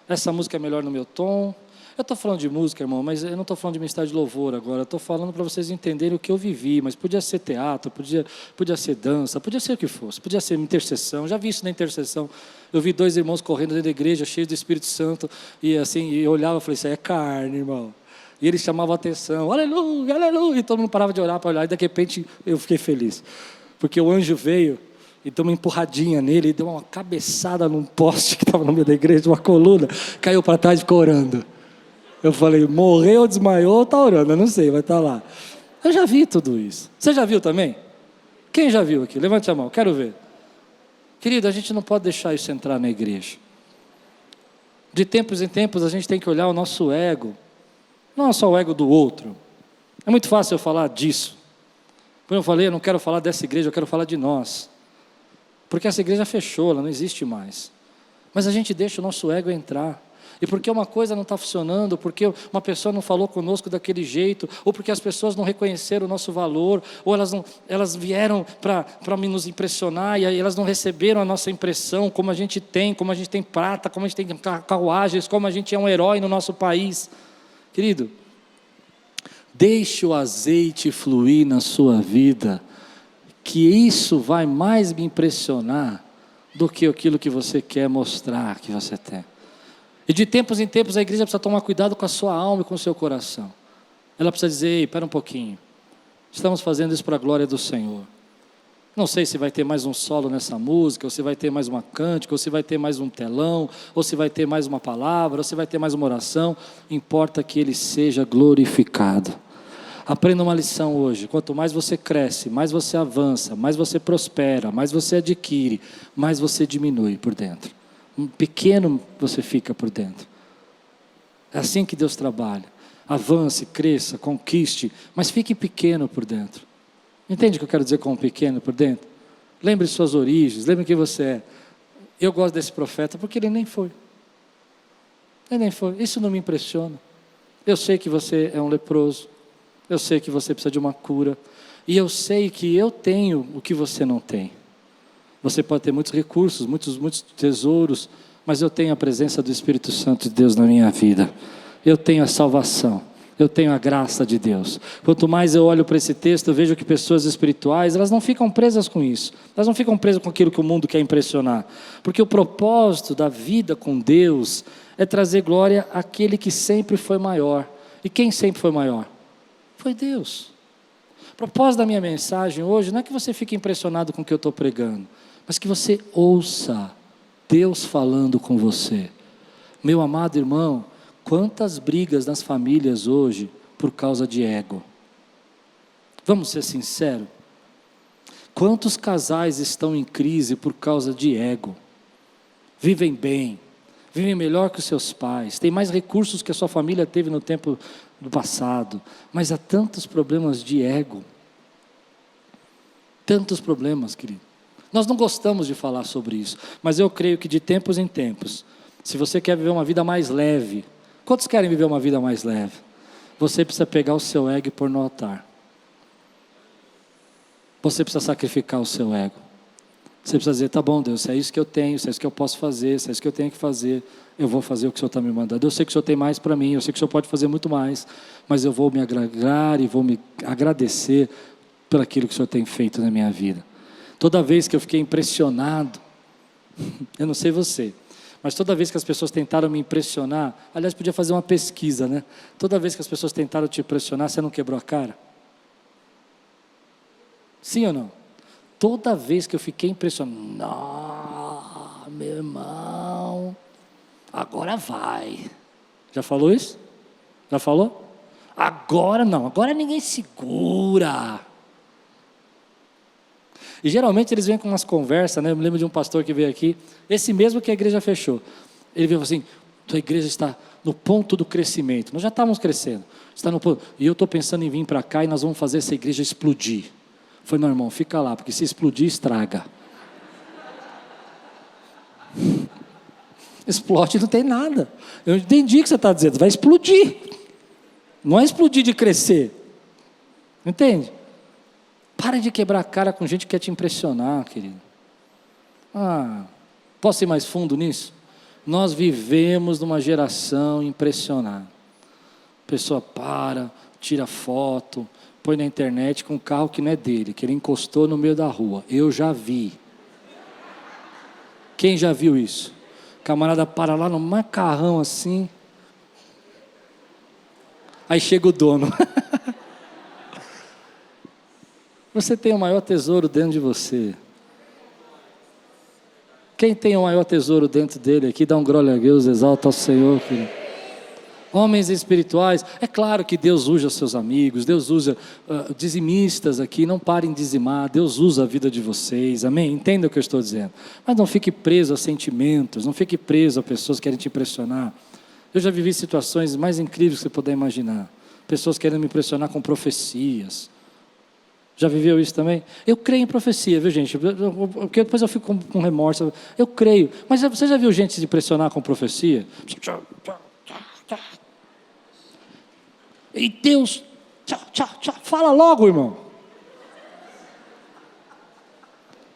Essa música é melhor no meu tom. Eu estou falando de música, irmão, mas eu não estou falando de ministério de louvor agora. Eu estou falando para vocês entenderem o que eu vivi, mas podia ser teatro, podia ser dança, podia ser o que fosse, podia ser intercessão. Já vi isso na intercessão. Eu vi 2 irmãos correndo dentro da igreja, cheios do Espírito Santo, e assim, eu olhava e falei: isso aí é carne, irmão. E eles chamavam a atenção: aleluia, aleluia, e todo mundo parava de orar para olhar, e de repente eu fiquei feliz, porque o anjo veio e deu uma empurradinha nele, e deu uma cabeçada num poste que estava no meio da igreja, uma coluna, caiu para trás e ficou orando. Eu falei: morreu, desmaiou, está orando, eu não sei, vai estar lá. Eu já vi tudo isso. Você já viu também? Quem já viu aqui? Levante a mão, quero ver. Querido, a gente não pode deixar isso entrar na igreja. De tempos em tempos a gente tem que olhar o nosso ego Não é só o ego do outro. É muito fácil eu falar disso. Como eu falei, eu não quero falar dessa igreja, eu quero falar de nós. Porque essa igreja fechou, ela não existe mais. Mas a gente deixa o nosso ego entrar. E porque uma coisa não está funcionando, porque uma pessoa não falou conosco daquele jeito, ou porque as pessoas não reconheceram o nosso valor, ou elas vieram para nos impressionar, e aí elas não receberam a nossa impressão, como a gente tem prata, como a gente tem carruagens, como a gente é um herói no nosso país. Querido, deixe o azeite fluir na sua vida, que isso vai mais me impressionar do que aquilo que você quer mostrar que você tem. E de tempos em tempos a igreja precisa tomar cuidado com a sua alma e com o seu coração. Ela precisa dizer: ei, espera um pouquinho, estamos fazendo isso para a glória do Senhor. Não sei se vai ter mais um solo nessa música, ou se vai ter mais uma cântica, ou se vai ter mais um telão, ou se vai ter mais uma palavra, ou se vai ter mais uma oração. Importa que Ele seja glorificado. Aprenda uma lição hoje: quanto mais você cresce, mais você avança, mais você prospera, mais você adquire, mais você diminui por dentro. Pequeno você fica por dentro. É assim que Deus trabalha. Avance, cresça, conquiste, mas fique pequeno por dentro. Entende o que eu quero dizer com pequeno por dentro? Lembre suas origens, lembre quem você é. Eu gosto desse profeta porque ele nem foi. Ele nem foi. Isso não me impressiona. Eu sei que você é um leproso. Eu sei que você precisa de uma cura. E eu sei que eu tenho o que você não tem. Você pode ter muitos recursos, muitos tesouros, mas eu tenho a presença do Espírito Santo de Deus na minha vida. Eu tenho a salvação, eu tenho a graça de Deus. Quanto mais eu olho para esse texto, eu vejo que pessoas espirituais, elas não ficam presas com isso. Elas não ficam presas com aquilo que o mundo quer impressionar. Porque o propósito da vida com Deus é trazer glória àquele que sempre foi maior. E quem sempre foi maior? Foi Deus. O propósito da minha mensagem hoje não é que você fique impressionado com o que eu estou pregando, mas que você ouça Deus falando com você. Meu amado irmão, quantas brigas nas famílias hoje por causa de ego? Vamos ser sinceros? Quantos casais estão em crise por causa de ego? Vivem bem, vivem melhor que os seus pais, têm mais recursos que a sua família teve no tempo do passado, mas há tantos problemas de ego. Tantos problemas, querido. Nós não gostamos de falar sobre isso, mas eu creio que de tempos em tempos, se você quer viver uma vida mais leve, quantos querem viver uma vida mais leve? Você precisa pegar o seu ego e pôr no altar. Você precisa sacrificar o seu ego. Você precisa dizer: tá bom, Deus, se é isso que eu tenho, se é isso que eu posso fazer, se é isso que eu tenho que fazer, eu vou fazer o que o Senhor está me mandando. Eu sei que o Senhor tem mais para mim, eu sei que o Senhor pode fazer muito mais, mas eu vou me agradar e vou me agradecer por aquilo que o Senhor tem feito na minha vida. Toda vez que eu fiquei impressionado, eu não sei você, mas toda vez que as pessoas tentaram me impressionar, aliás, podia fazer uma pesquisa, né? Toda vez que as pessoas tentaram te impressionar, você não quebrou a cara? Sim ou não? Toda vez que eu fiquei impressionado, meu irmão, agora vai. Já falou isso? Já falou? Agora não, agora ninguém segura. E geralmente eles vêm com umas conversas, né? Eu me lembro de um pastor que veio aqui, esse mesmo que a igreja fechou. Ele veio assim: tua igreja está no ponto do crescimento. Nós já estávamos crescendo. Está no ponto. E eu estou pensando em vir para cá e nós vamos fazer essa igreja explodir. Eu falei: não, irmão, fica lá, porque se explodir, estraga. Explode, não tem nada. Eu entendi o que você está dizendo, vai explodir. Não é explodir de crescer. Entende? Para de quebrar a cara com gente que quer te impressionar, querido. Posso ir mais fundo nisso? Nós vivemos numa geração impressionada. A pessoa tira foto, põe na internet com um carro que não é dele, que ele encostou no meio da rua. Eu já vi. Quem já viu isso? O camarada para lá no macarrão assim. Aí chega o dono. Você tem o maior tesouro dentro de você. Quem tem o maior tesouro dentro dele aqui, dá um glória a Deus, exalta ao Senhor, querido. Homens espirituais, é claro que Deus usa seus amigos, Deus usa dizimistas aqui, não parem de dizimar, Deus usa a vida de vocês, amém? Entenda o que eu estou dizendo. Mas não fique preso a sentimentos, não fique preso a pessoas que querem te impressionar. Eu já vivi situações mais incríveis que você puder imaginar. Pessoas querendo me impressionar com profecias. Já viveu isso também? Eu creio em profecia, viu, gente? Porque depois eu fico com remorso. Eu creio. Mas você já viu gente se impressionar com profecia? E Deus, fala logo, irmão.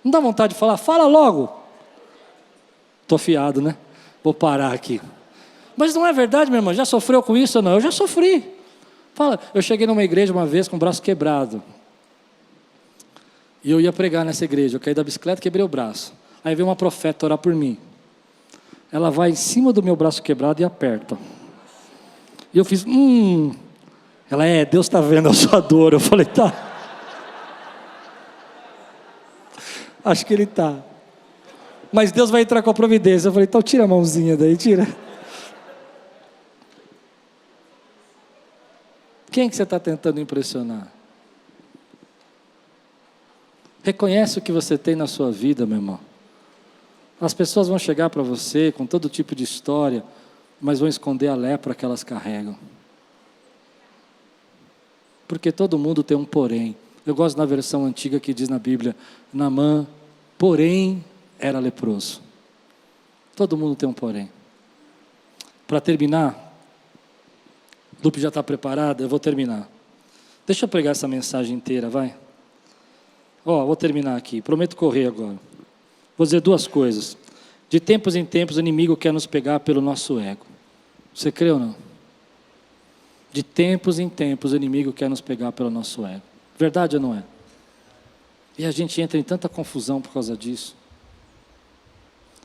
Não dá vontade de falar? Fala logo. Estou afiado, né? Vou parar aqui. Mas não é verdade, meu irmão? Já sofreu com isso ou não? Eu já sofri. Fala, eu cheguei numa igreja uma vez com o braço quebrado. E eu ia pregar nessa igreja. Eu caí da bicicleta e quebrei o braço. Aí veio uma profeta orar por mim. Ela vai em cima do meu braço quebrado e aperta. E eu fiz, Ela, Deus está vendo a sua dor. Eu falei, tá. Acho que ele tá. Mas Deus vai entrar com a providência. Eu falei, então tira a mãozinha daí, tira. Quem que você está tentando impressionar? Reconhece o que você tem na sua vida, meu irmão. As pessoas vão chegar para você com todo tipo de história, mas vão esconder a lepra que elas carregam. Porque todo mundo tem um porém. Eu gosto da versão antiga que diz na Bíblia, Naamã, porém, era leproso. Todo mundo tem um porém. Para terminar, o Lupe já está preparado, eu vou terminar. Deixa eu pregar essa mensagem inteira, vai. Vou terminar aqui, prometo correr agora. Vou dizer duas coisas. De tempos em tempos o inimigo quer nos pegar pelo nosso ego. Você crê ou não? De tempos em tempos o inimigo quer nos pegar pelo nosso ego. Verdade ou não é? E a gente entra em tanta confusão por causa disso.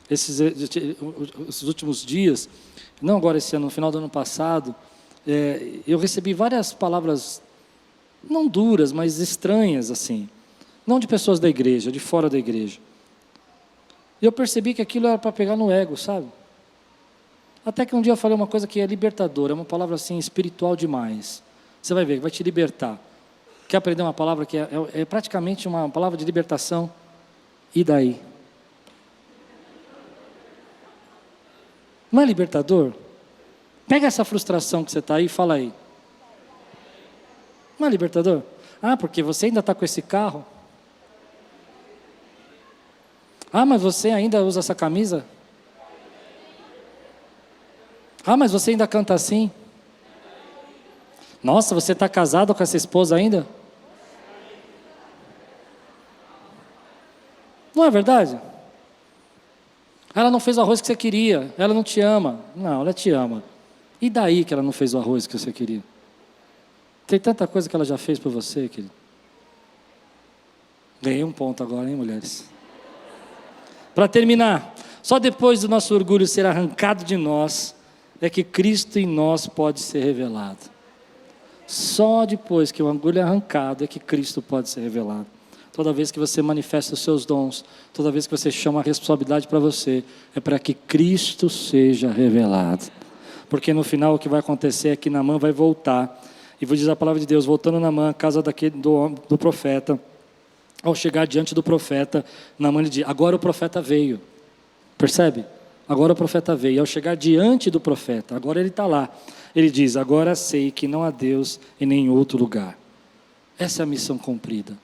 Esses últimos dias, não agora esse ano, no final do ano passado, eu recebi várias palavras, não duras, mas estranhas assim. Não de pessoas da igreja, de fora da igreja. E eu percebi que aquilo era para pegar no ego, sabe? Até que um dia eu falei uma coisa que é libertadora, é uma palavra assim espiritual demais. Você vai ver, vai te libertar. Quer aprender uma palavra que é praticamente uma palavra de libertação? E daí? Não é libertador? Pega essa frustração que você está aí e fala aí. Não é libertador? Porque você ainda está com esse carro? Mas você ainda usa essa camisa? Mas você ainda canta assim? Nossa, você está casado com essa esposa ainda? Não é verdade? Ela não fez o arroz que você queria, ela não te ama. Não, ela te ama. E daí que ela não fez o arroz que você queria? Tem tanta coisa que ela já fez por você, querido. Ganhei um ponto agora, hein, mulheres? Para terminar, só depois do nosso orgulho ser arrancado de nós, é que Cristo em nós pode ser revelado. Só depois que o orgulho é arrancado, é que Cristo pode ser revelado. Toda vez que você manifesta os seus dons, toda vez que você chama a responsabilidade para você, é para que Cristo seja revelado. Porque no final o que vai acontecer é que Naamã vai voltar, e vou dizer a palavra de Deus, voltando Naamã, a casa do profeta, ao chegar diante do profeta, Naamã lhe diz, agora o profeta veio. Percebe? Agora o profeta veio. E ao chegar diante do profeta, agora ele está lá. Ele diz, agora sei que não há Deus em nenhum outro lugar. Essa é a missão cumprida.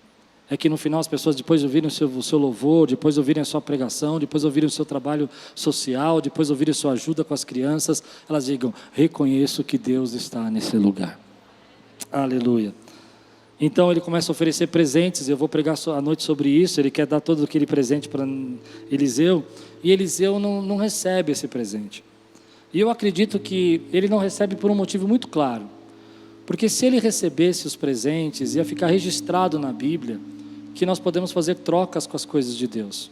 É que no final as pessoas, depois de ouvirem o seu louvor, depois de ouvirem a sua pregação, depois de ouvirem o seu trabalho social, depois de ouvirem a sua ajuda com as crianças, elas digam, reconheço que Deus está nesse lugar. Aleluia. Então ele começa a oferecer presentes, eu vou pregar à noite sobre isso, ele quer dar todo aquele presente para Eliseu, e Eliseu não recebe esse presente. E eu acredito que ele não recebe por um motivo muito claro, porque se ele recebesse os presentes, ia ficar registrado na Bíblia, que nós podemos fazer trocas com as coisas de Deus.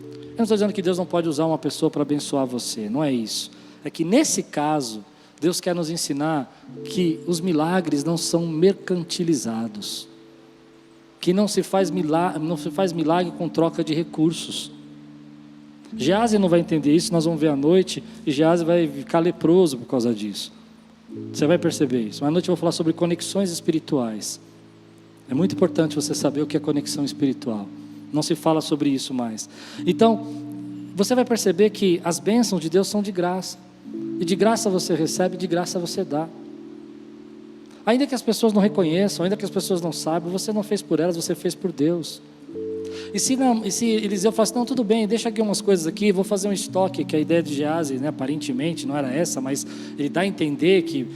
Eu não estou dizendo que Deus não pode usar uma pessoa para abençoar você, não é isso. É que nesse caso, Deus quer nos ensinar que os milagres não são mercantilizados, que não se faz milagre com troca de recursos. Gease não vai entender isso, nós vamos ver à noite, e Gease vai ficar leproso por causa disso. Você vai perceber isso. Mas à noite eu vou falar sobre conexões espirituais. É muito importante você saber o que é conexão espiritual. Não se fala sobre isso mais. Então, você vai perceber que as bênçãos de Deus são de graça. E de graça você recebe, de graça você dá. Ainda que as pessoas não reconheçam, ainda que as pessoas não saibam, você não fez por elas, você fez por Deus. E se Eliseu fala assim, não, tudo bem, deixa aqui umas coisas aqui, vou fazer um estoque, que a ideia de Geazi, né, aparentemente não era essa, mas ele dá a entender que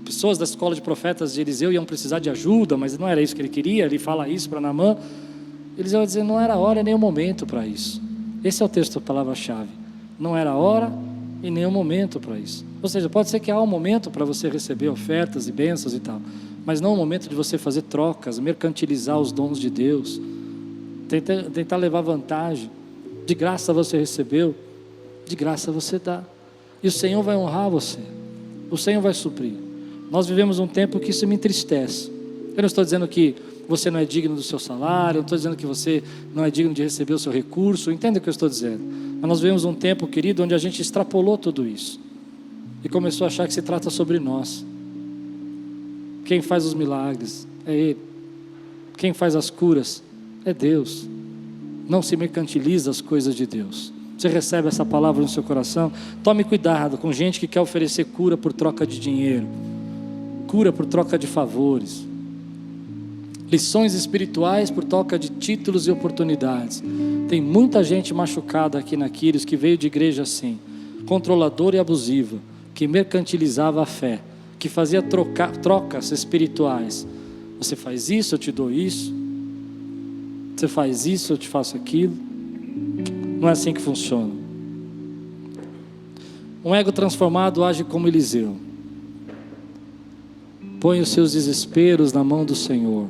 pessoas da escola de profetas de Eliseu iam precisar de ajuda, mas não era isso que ele queria. Ele fala isso para Naamã. Eliseu vai dizer, não era a hora e nem o momento para isso. Esse é o texto, a palavra-chave. Não era a hora e nem o momento para isso. Ou seja, pode ser que há um momento para você receber ofertas e bênçãos e tal, mas não o momento de você fazer trocas, mercantilizar os dons de Deus, tentar levar vantagem. De graça você recebeu, de graça você dá, e o Senhor vai honrar você, o Senhor vai suprir. Nós vivemos um tempo que isso me entristece. Eu não estou dizendo que você não é digno do seu salário, eu não estou dizendo que você não é digno de receber o seu recurso, entenda o que eu estou dizendo. Mas nós vivemos um tempo, querido, onde a gente extrapolou tudo isso e começou a achar que se trata sobre nós. Quem faz os milagres é Ele, quem faz as curas é Deus. Não se mercantiliza as coisas de Deus. Você recebe essa palavra no seu coração? Tome cuidado com gente que quer oferecer cura por troca de dinheiro, cura por troca de favores, lições espirituais por troca de títulos e oportunidades. Tem muita gente machucada aqui na Quírios que veio de igreja assim, controladora e abusiva, que mercantilizava a fé, que fazia trocas espirituais. Você faz isso, eu te dou isso. Você faz isso, eu te faço aquilo. Não é assim que funciona. Um ego transformado age como Eliseu. Põe os seus desesperos na mão do Senhor.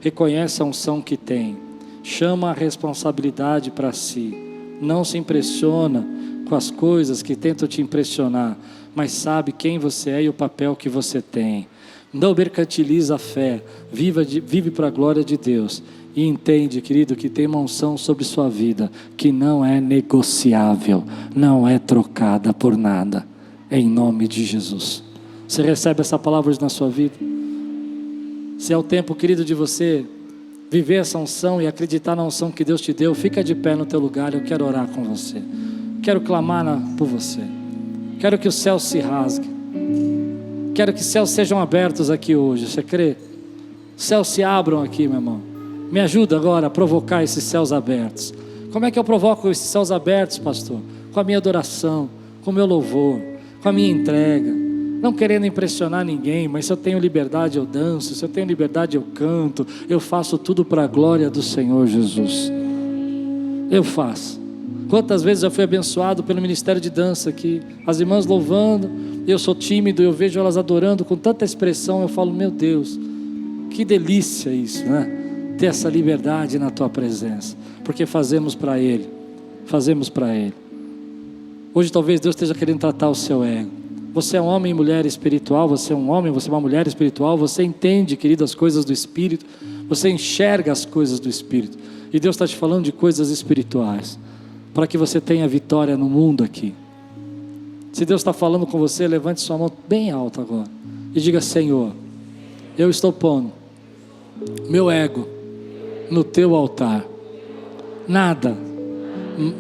Reconhece a unção que tem. Chama a responsabilidade para si. Não se impressiona com as coisas que tentam te impressionar, mas sabe quem você é e o papel que você tem. Não mercantiliza a fé. Vive para a glória de Deus. E entende, querido, que tem uma unção sobre sua vida que não é negociável, não é trocada por nada, em nome de Jesus. Você recebe essa palavra hoje na sua vida? Se é o tempo, querido, de você viver essa unção e acreditar na unção que Deus te deu, fica de pé no teu lugar. Eu quero orar com você, quero clamar por você, quero que os céus se rasguem, quero que os céus sejam abertos aqui hoje. Você crê? Os céus se abram aqui, meu irmão. Me ajuda agora a provocar esses céus abertos. Como é que eu provoco esses céus abertos, pastor? Com a minha adoração, com o meu louvor, com a minha entrega, não querendo impressionar ninguém, mas se eu tenho liberdade eu danço, se eu tenho liberdade eu canto, eu faço tudo para a glória do Senhor Jesus. Eu faço. Quantas vezes eu fui abençoado pelo ministério de dança aqui, as irmãs louvando, eu sou tímido, eu vejo elas adorando com tanta expressão, eu falo, meu Deus, que delícia isso, né? Ter essa liberdade na tua presença, porque fazemos para Ele, fazemos para Ele. Hoje talvez Deus esteja querendo tratar o seu ego. Você é um homem e mulher espiritual, você é um homem, você é uma mulher espiritual, você entende, querido, as coisas do Espírito, você enxerga as coisas do Espírito, e Deus está te falando de coisas espirituais, para que você tenha vitória no mundo aqui. Se Deus está falando com você, levante sua mão bem alta agora, e diga, Senhor, eu estou pondo meu ego no teu altar. Nada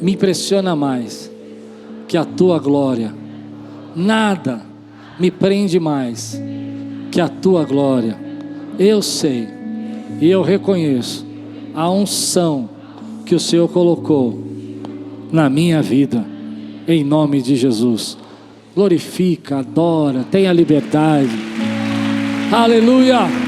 me impressiona mais que a tua glória. Nada me prende mais que a tua glória. Eu sei e eu reconheço a unção que o Senhor colocou na minha vida, em nome de Jesus. Glorifica, adora, tenha liberdade. Aleluia.